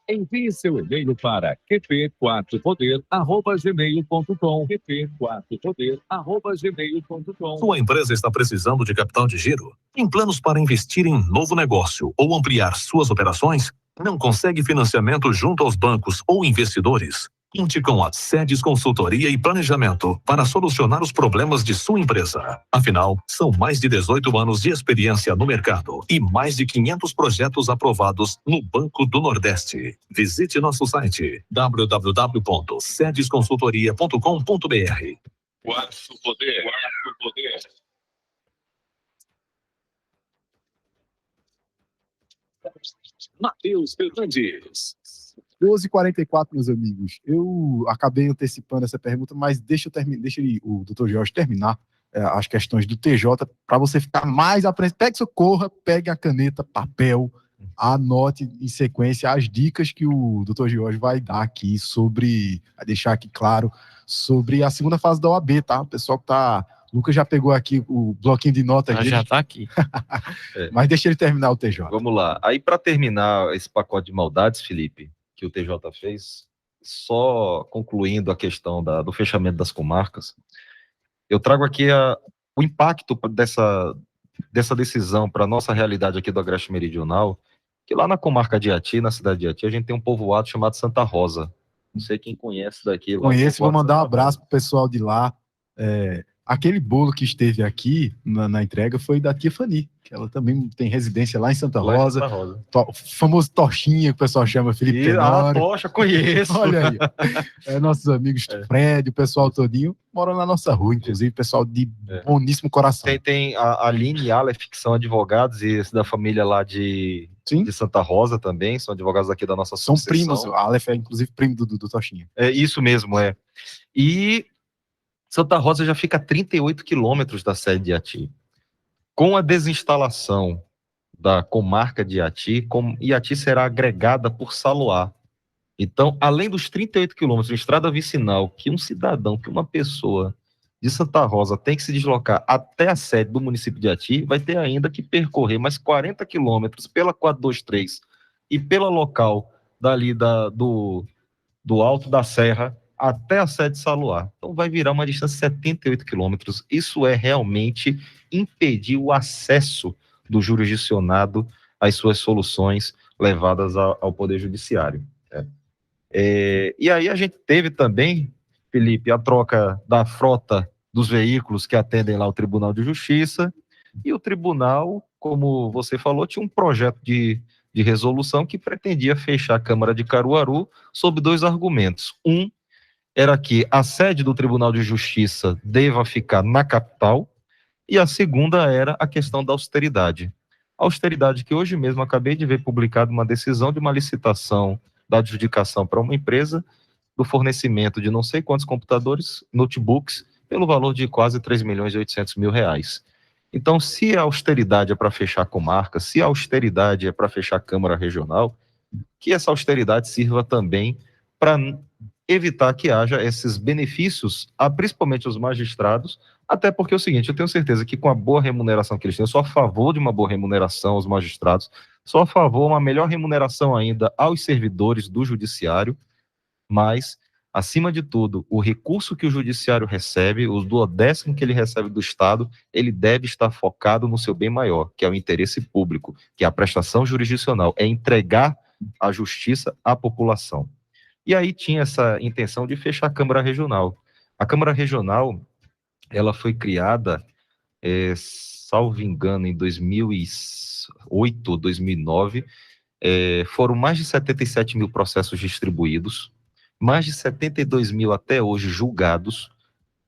Envie seu e-mail para qp4poder@gmail.com. qp4poder@gmail.com. Sua empresa está precisando de capital de giro? Tem planos para investir em novo negócio ou ampliar suas operações? Não consegue financiamento junto aos bancos ou investidores? Conte com a Sedes Consultoria e Planejamento para solucionar os problemas de sua empresa. Afinal, são mais de 18 anos de experiência no mercado e mais de 500 projetos aprovados no Banco do Nordeste. Visite nosso site www.sedesconsultoria.com.br. Quarto Poder. Matheus Fernandes. 12h44, meus amigos. Eu acabei antecipando essa pergunta, mas deixa o doutor Jorge terminar as questões do TJ para você ficar mais apreensivo. Pegue seu corra, pegue a caneta, papel, anote em sequência as dicas que o doutor Jorge vai dar aqui vai deixar aqui claro sobre a segunda fase da OAB, tá? O pessoal que tá... O Lucas já pegou aqui o bloquinho de notas dele. Já tá aqui. Mas deixa ele terminar o TJ. Vamos lá. Aí, para terminar esse pacote de maldades, Felipe, que o TJ fez, só concluindo a questão do fechamento das comarcas, eu trago aqui o impacto dessa decisão para a nossa realidade aqui do Agreste Meridional, que lá na comarca de Iati, na cidade de Iati, a gente tem um povoado chamado Santa Rosa. Não sei quem conhece daqui. Conheço, vou mandar um abraço pro pessoal de lá. Aquele bolo que esteve aqui na entrega foi da tia Fani, que ela também tem residência lá em Santa Rosa. O famoso Torchinha, que o pessoal chama Felipe Tenório. Tocha, conheço. Olha aí. Nossos amigos Fred, o pessoal todinho, moram na nossa rua, inclusive, pessoal de boníssimo coração. Tem a Aline e a Aleph, que são advogados, e esse da família lá de Santa Rosa também, são advogados aqui da nossa associação. São primos, a Aleph é inclusive primo do Torchinha. É isso mesmo, E Santa Rosa já fica a 38 quilômetros da sede de Iati. Com a desinstalação da comarca de Iati, Iati será agregada por Saloá. Então, além dos 38 quilômetros de estrada vicinal, que um cidadão, que uma pessoa de Santa Rosa tem que se deslocar até a sede do município de Iati, vai ter ainda que percorrer mais 40 quilômetros pela 423 e pela local dali do Alto da Serra, até a sede de Saloá. Então vai virar uma distância de 78 quilômetros. Isso é realmente impedir o acesso do jurisdicionado às suas soluções levadas ao Poder Judiciário. E aí a gente teve também, Felipe, a troca da frota dos veículos que atendem lá o Tribunal de Justiça, e o tribunal, como você falou, tinha um projeto de resolução que pretendia fechar a Câmara de Caruaru sob 2 argumentos. Era que a sede do Tribunal de Justiça deva ficar na capital, E a segunda era a questão da austeridade. A austeridade que hoje mesmo acabei de ver publicado uma decisão de uma licitação da adjudicação para uma empresa do fornecimento de não sei quantos computadores, notebooks, pelo valor de quase 3.800.000 reais. Então, se a austeridade é para fechar comarca, se a austeridade é para fechar Câmara Regional, que essa austeridade sirva também para evitar que haja esses benefícios, principalmente aos magistrados, até porque é o seguinte, eu tenho certeza que com a boa remuneração que eles têm, eu sou a favor de uma boa remuneração aos magistrados, sou a favor de uma melhor remuneração ainda aos servidores do judiciário, mas, acima de tudo, o recurso que o judiciário recebe, o duodécimo que ele recebe do Estado, ele deve estar focado no seu bem maior, que é o interesse público, que é a prestação jurisdicional, é entregar a justiça à população. E aí tinha essa intenção de fechar a Câmara Regional. A Câmara Regional, ela foi criada, salvo engano, em 2008, 2009, foram mais de 77 mil processos distribuídos, mais de 72 mil até hoje julgados,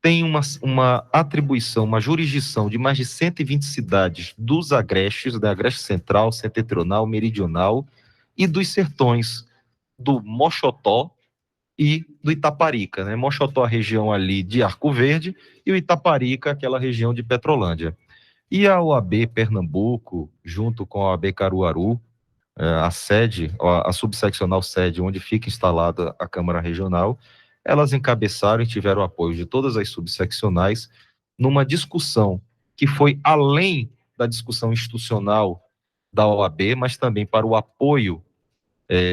tem uma atribuição, uma jurisdição de mais de 120 cidades dos agrestes, da Agreste Central, Setentrional, Meridional e dos sertões do Moxotó e do Itaparica, né? Moxotó, a região ali de Arco Verde, e o Itaparica, aquela região de Petrolândia. E a OAB Pernambuco, junto com a OAB Caruaru, a sede, a subseccional sede onde fica instalada a Câmara Regional, elas encabeçaram e tiveram o apoio de todas as subseccionais numa discussão que foi além da discussão institucional da OAB, mas também para o apoio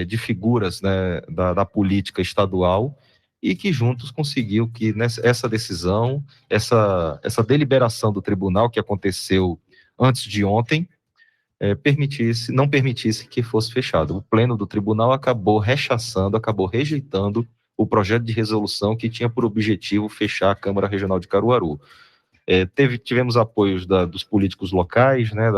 de figuras, né, da política estadual, e que juntos conseguiu que essa decisão, essa deliberação do tribunal que aconteceu antes de ontem, não permitisse que fosse fechado. O pleno do tribunal acabou rechaçando, acabou rejeitando o projeto de resolução que tinha por objetivo fechar a Câmara Regional de Caruaru. Tivemos apoios dos políticos locais, né,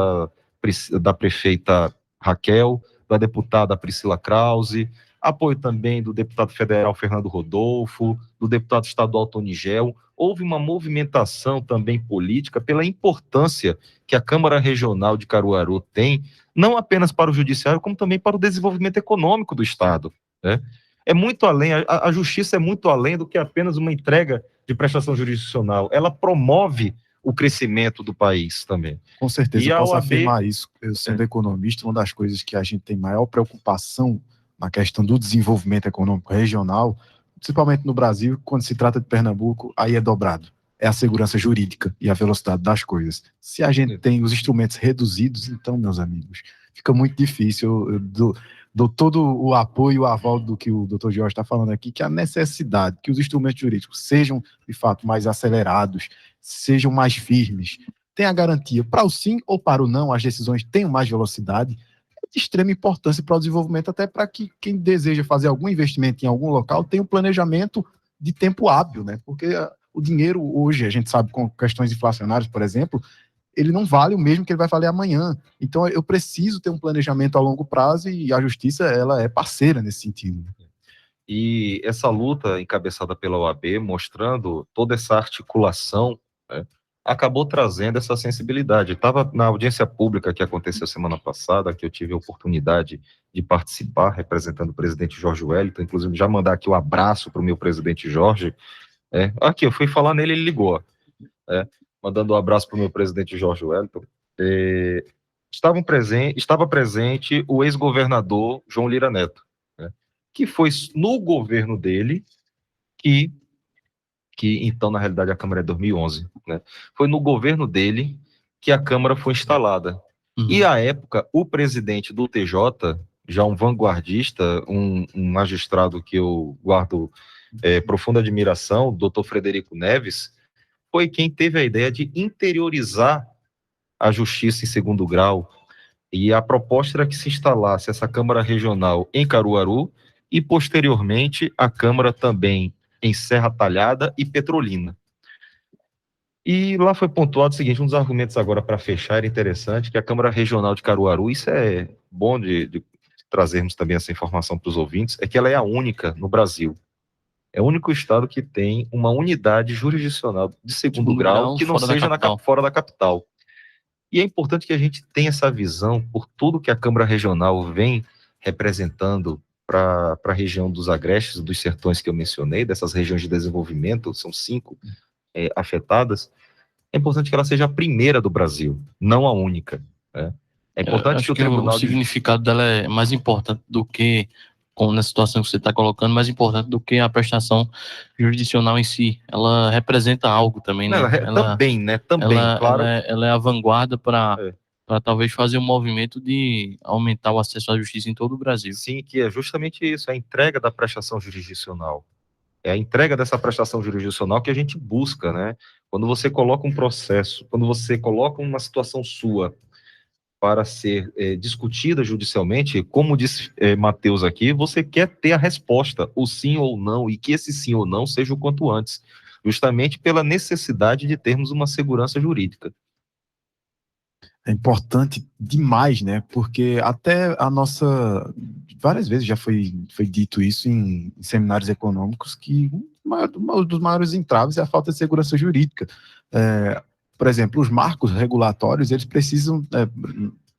da prefeita Raquel, da deputada Priscila Krause, apoio também do deputado federal Fernando Rodolfo, do deputado estadual Tony Gel. Houve uma movimentação também política pela importância que a Câmara Regional de Caruaru tem, não apenas para o judiciário, como também para o desenvolvimento econômico do Estado, né? É muito além, a justiça é muito além do que apenas uma entrega de prestação jurisdicional. Ela promove o crescimento do país também. Com certeza, E eu a posso OAB afirmar isso. Eu, sendo economista, uma das coisas que a gente tem maior preocupação na questão do desenvolvimento econômico regional, principalmente no Brasil, quando se trata de Pernambuco, aí é dobrado. É a segurança jurídica e a velocidade das coisas. Se a gente tem os instrumentos reduzidos, então, meus amigos, fica muito difícil. Eu dou todo o apoio e o aval do que o Dr. Jorge está falando aqui, que a necessidade que os instrumentos jurídicos sejam, de fato, mais acelerados, sejam mais firmes, tenha a garantia para o sim ou para o não, as decisões tenham mais velocidade, é de extrema importância para o desenvolvimento, até para que quem deseja fazer algum investimento em algum local tenha um planejamento de tempo hábil, né? Porque o dinheiro hoje, a gente sabe, com questões inflacionárias, por exemplo, ele não vale o mesmo que ele vai valer amanhã. Então, eu preciso ter um planejamento a longo prazo e a justiça, ela é parceira nesse sentido. E essa luta encabeçada pela OAB, mostrando toda essa articulação, né, acabou trazendo essa sensibilidade. Estava na audiência pública que aconteceu semana passada, que eu tive a oportunidade de participar, representando o presidente Jorge Wellington, inclusive já mandar aqui um abraço para o meu presidente Jorge. Aqui, eu fui falar nele, ele ligou. Mandando um abraço para o meu presidente Jorge Wellington. Estava presente o ex-governador João Lira Neto, né, que foi no governo dele que então, na realidade, a Câmara é 2011, né? Foi no governo dele que a Câmara foi instalada. E, à época, o presidente do TJ, já um vanguardista, um magistrado que eu guardo profunda admiração, o doutor Frederico Neves, foi quem teve a ideia de interiorizar a justiça em segundo grau, e a proposta era que se instalasse essa Câmara Regional em Caruaru e, posteriormente, a Câmara também em Serra Talhada e Petrolina. E lá foi pontuado o seguinte, um dos argumentos agora para fechar era interessante, que a Câmara Regional de Caruaru, isso é bom de trazermos também essa informação para os ouvintes, é que ela é a única no Brasil. É o único estado que tem uma unidade jurisdicional de segundo grau que não seja fora da capital. E é importante que a gente tenha essa visão por tudo que a Câmara Regional vem representando para a região dos Agrestes, dos Sertões que eu mencionei, dessas regiões de desenvolvimento, são 5 afetadas. É importante que ela seja a primeira do Brasil, não a única, né? É importante que o Tribunal... O significado dela é mais importante do que, na situação que você está colocando, mais importante do que a prestação jurisdicional em si. Ela representa algo também, né? Também, né? Também, claro. Ela é a vanguarda para talvez fazer um movimento de aumentar o acesso à justiça em todo o Brasil. Sim, que é justamente isso, a entrega da prestação jurisdicional. É a entrega dessa prestação jurisdicional que a gente busca, né? Quando você coloca um processo, quando você coloca uma situação sua para ser discutida judicialmente, como disse Matheus aqui, você quer ter a resposta, o sim ou não, e que esse sim ou não seja o quanto antes, justamente pela necessidade de termos uma segurança jurídica. É importante demais, né? Porque até várias vezes já foi dito isso em seminários econômicos, que um dos maiores entraves é a falta de segurança jurídica. Por exemplo, os marcos regulatórios, eles precisam,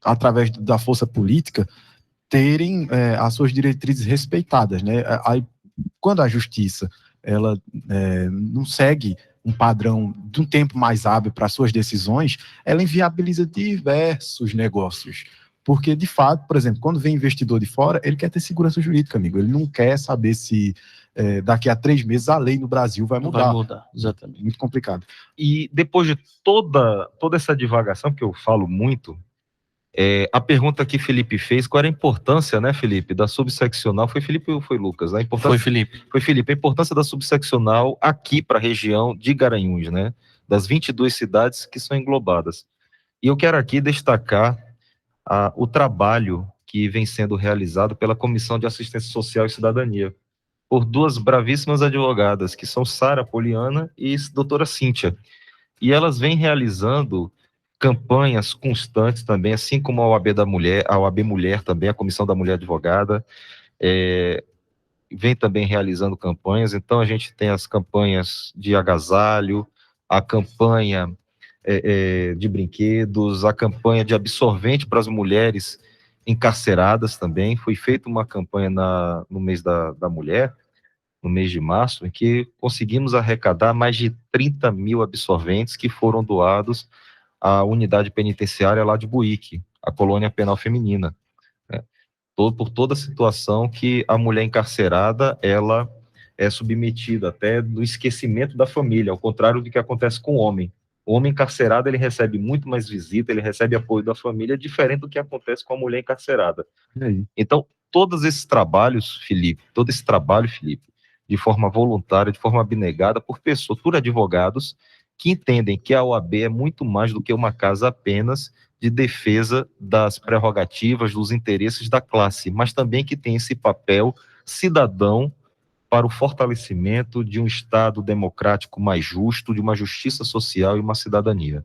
através da força política, terem as suas diretrizes respeitadas, né? Aí, quando a justiça ela não segue um padrão de um tempo mais hábil para suas decisões, ela inviabiliza diversos negócios. Porque, de fato, por exemplo, quando vem investidor de fora, ele quer ter segurança jurídica, amigo. Ele não quer saber se daqui a 3 meses a lei no Brasil vai mudar. Vai mudar, exatamente. Muito complicado. E depois de toda essa divagação que eu falo muito, a pergunta que Felipe fez, qual era a importância, né, Felipe, da subseccional? Foi Felipe ou foi Lucas? Foi Felipe. Foi Felipe. A importância da subseccional aqui para a região de Garanhuns, né? Das 22 cidades que são englobadas. E eu quero aqui destacar o trabalho que vem sendo realizado pela Comissão de Assistência Social e Cidadania, por 2 bravíssimas advogadas, que são Sara Poliana e doutora Cíntia. E elas vêm realizando campanhas constantes também, assim como a OAB da Mulher, a OAB Mulher também, a Comissão da Mulher Advogada, vem também realizando campanhas. Então a gente tem as campanhas de agasalho, a campanha de brinquedos, a campanha de absorvente para as mulheres encarceradas também. Foi feita uma campanha no mês da mulher, no mês de março, em que conseguimos arrecadar mais de 30 mil absorventes que foram doados à unidade penitenciária lá de Buíque, a colônia penal feminina, né? Por toda a situação que a mulher encarcerada, ela é submetida até do esquecimento da família, ao contrário do que acontece com o homem. O homem encarcerado, ele recebe muito mais visita, ele recebe apoio da família, diferente do que acontece com a mulher encarcerada. Então, todo esse trabalho, Felipe, de forma voluntária, de forma abnegada, por advogados que entendem que a OAB é muito mais do que uma casa apenas de defesa das prerrogativas, dos interesses da classe, mas também que tem esse papel cidadão para o fortalecimento de um Estado democrático mais justo, de uma justiça social e uma cidadania.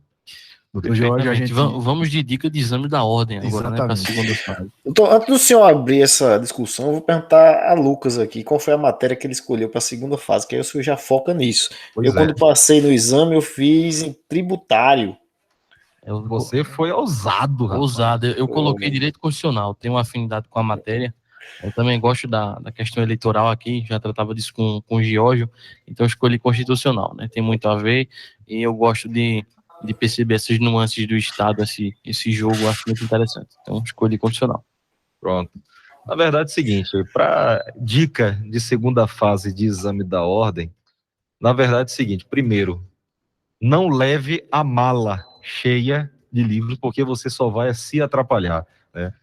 Doutor Jorge, vamos de dica de exame da ordem agora, né, para a segunda fase. Então, antes do senhor abrir essa discussão, eu vou perguntar a Lucas aqui qual foi a matéria que ele escolheu para a segunda fase, que aí o senhor já foca nisso. Quando passei no exame, eu fiz em tributário. Você foi ousado, rapaz. Ousado. Eu coloquei direito constitucional, tenho uma afinidade com a matéria. Eu também gosto da questão eleitoral aqui, já tratava disso com o Giorgio, então eu escolhi constitucional, né? Tem muito a ver, e eu gosto de perceber essas nuances do Estado, esse jogo, eu acho muito interessante. Então, escolhi condicional. Pronto. Na verdade é o seguinte, para dica de segunda fase de exame da ordem, na verdade é o seguinte, primeiro, não leve a mala cheia de livros, porque você só vai se atrapalhar, né?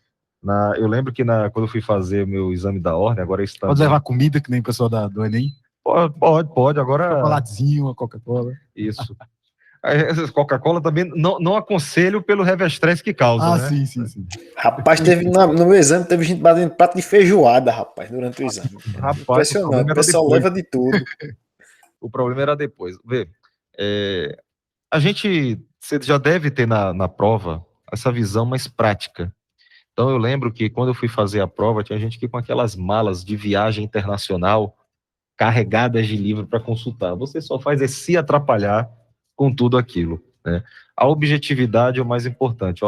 Eu lembro que quando eu fui fazer o meu exame da ordem, agora está... Pode levar comida, que nem o pessoal do Enem? Pode, agora... Um chocolatezinho, uma Coca-Cola. Isso. Coca-Cola também não aconselho pelo revestrez que causa, né? Sim. Rapaz, no meu exame teve gente batendo prato de feijoada, rapaz, durante o exame. Rapaz, impressionante, o pessoal leva de tudo. O problema era depois. Vê, você já deve ter na prova essa visão mais prática. Então eu lembro que quando eu fui fazer a prova, tinha gente que com aquelas malas de viagem internacional, carregadas de livro para consultar. Você só faz é se atrapalhar com tudo aquilo, né? A objetividade é o mais importante.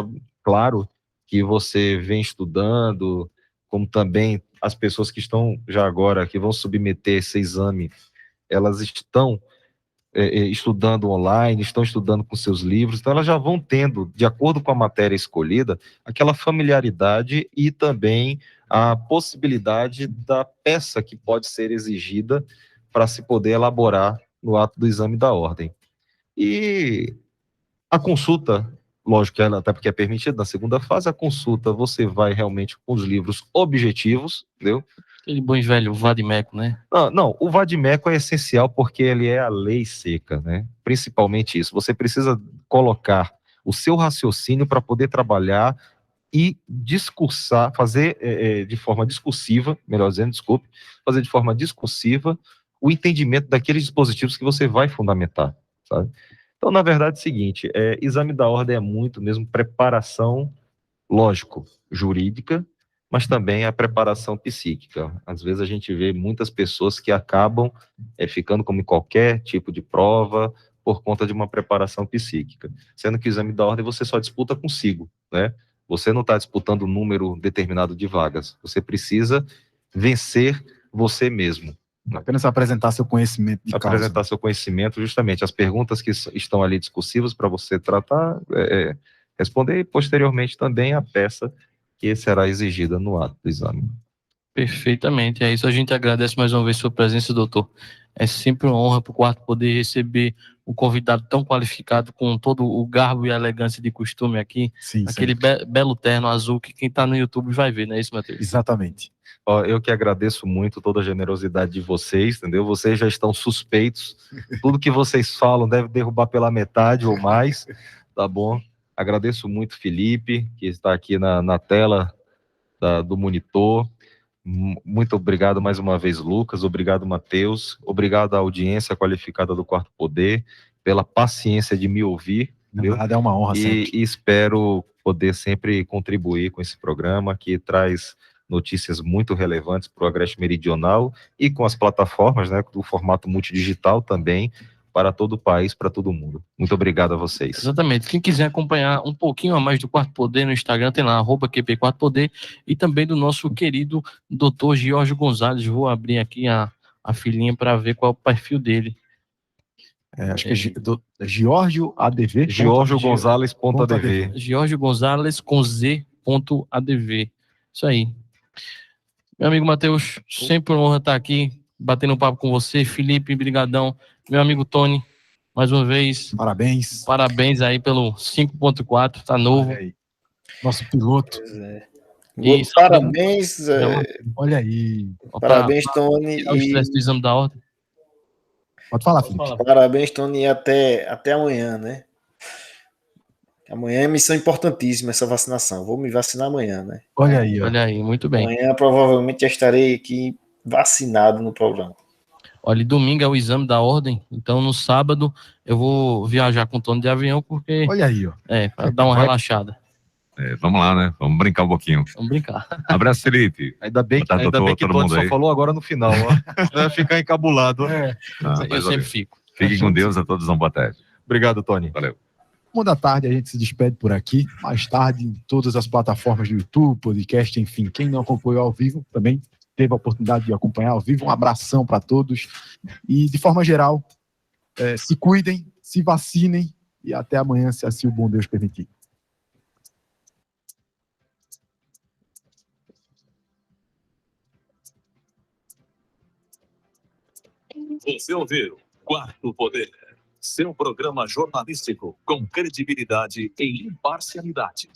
Claro que você vem estudando, como também as pessoas que estão já agora, que vão submeter esse exame, elas estão estudando online, estão estudando com seus livros, então elas já vão tendo, de acordo com a matéria escolhida, aquela familiaridade e também a possibilidade da peça que pode ser exigida para se poder elaborar no ato do exame da ordem. E a consulta, lógico que ela, até porque é permitida na segunda fase, a consulta você vai realmente com os livros objetivos, entendeu? Aquele bom e velho vadimeco, né? Não, o vadimeco é essencial porque ele é a lei seca, né? Principalmente isso. Você precisa colocar o seu raciocínio para poder trabalhar e discursar, fazer de forma discursiva, melhor dizendo, desculpe, fazer de forma discursiva o entendimento daqueles dispositivos que você vai fundamentar, sabe? Então, na verdade, é o seguinte, exame da ordem é muito mesmo preparação, lógico, jurídica, mas também a preparação psíquica. Às vezes a gente vê muitas pessoas que acabam ficando como em qualquer tipo de prova por conta de uma preparação psíquica, sendo que o exame da ordem você só disputa consigo, né? Você não está disputando um número determinado de vagas, você precisa vencer você mesmo. Apenas apresentar seu conhecimento de causa. Apresentar seu conhecimento, justamente, as perguntas que estão ali discursivas para você tratar, responder e posteriormente também a peça que será exigida no ato do exame. Perfeitamente, é isso. A gente agradece mais uma vez sua presença, doutor. É sempre uma honra para o Quarto Poder receber um convidado tão qualificado, com todo o garbo e a elegância de costume aqui. Sim, aquele belo terno azul que quem está no YouTube vai ver, não é isso, Matheus? Exatamente. Eu que agradeço muito toda a generosidade de vocês, entendeu? Vocês já estão suspeitos. Tudo que vocês falam deve derrubar pela metade ou mais, tá bom? Agradeço muito Felipe, que está aqui na tela do monitor. Muito obrigado mais uma vez, Lucas. Obrigado, Matheus. Obrigado à audiência qualificada do Quarto Poder pela paciência de me ouvir. Nada, é uma honra sempre. E espero poder sempre contribuir com esse programa que traz notícias muito relevantes para o Agreste Meridional e com as plataformas, né, do formato multidigital também, para todo o país, para todo mundo. Muito obrigado a vocês. Exatamente. Quem quiser acompanhar um pouquinho a mais do Quarto Poder no Instagram, tem lá, @QP4Poder, e também do nosso querido doutor Giorgio Gonzalez. Vou abrir aqui a filhinha para ver qual é o perfil dele. Acho que é Giorgio ADV. Giorgio Gonzalez.adv. Giorgio Gonzalez com Z.adv. Isso aí. Meu amigo Matheus, sempre uma honra estar aqui, batendo um papo com você. Felipe, brigadão. Meu amigo Tony, mais uma vez. Parabéns. Parabéns aí pelo 5.4, tá novo. Nosso piloto. Pois é. E Parabéns. Olha aí. Parabéns, Tony. O estresse do exame da ordem. Pode falar, Felipe. Parabéns, Tony, e até amanhã, né? Amanhã é missão importantíssima essa vacinação. Vou me vacinar amanhã, né? Olha aí, Olha aí, muito bem. Amanhã provavelmente já estarei aqui vacinado no programa. Olha, domingo é o exame da ordem, então no sábado eu vou viajar com o Tony de avião, porque... Olha aí, ó. Para dar uma relaxada. Vamos lá, né? Vamos brincar um pouquinho. Vamos brincar. Abraço, Felipe. Ainda bem que todo Tony mundo só aí. falou agora no final, ó. Vai ficar encabulado. Eu sempre fico. Fiquem com Deus, a todos uma boa tarde. Obrigado, Tony. Valeu. 1 da tarde a gente se despede por aqui. Mais tarde, em todas as plataformas do YouTube, podcast, enfim. Quem não acompanhou ao vivo também teve a oportunidade de acompanhar ao vivo. Um abração para todos. E, de forma geral, se cuidem, se vacinem e até amanhã, se assim o bom Deus permitir. Você ouviu Quarto Poder, seu programa jornalístico com credibilidade e imparcialidade.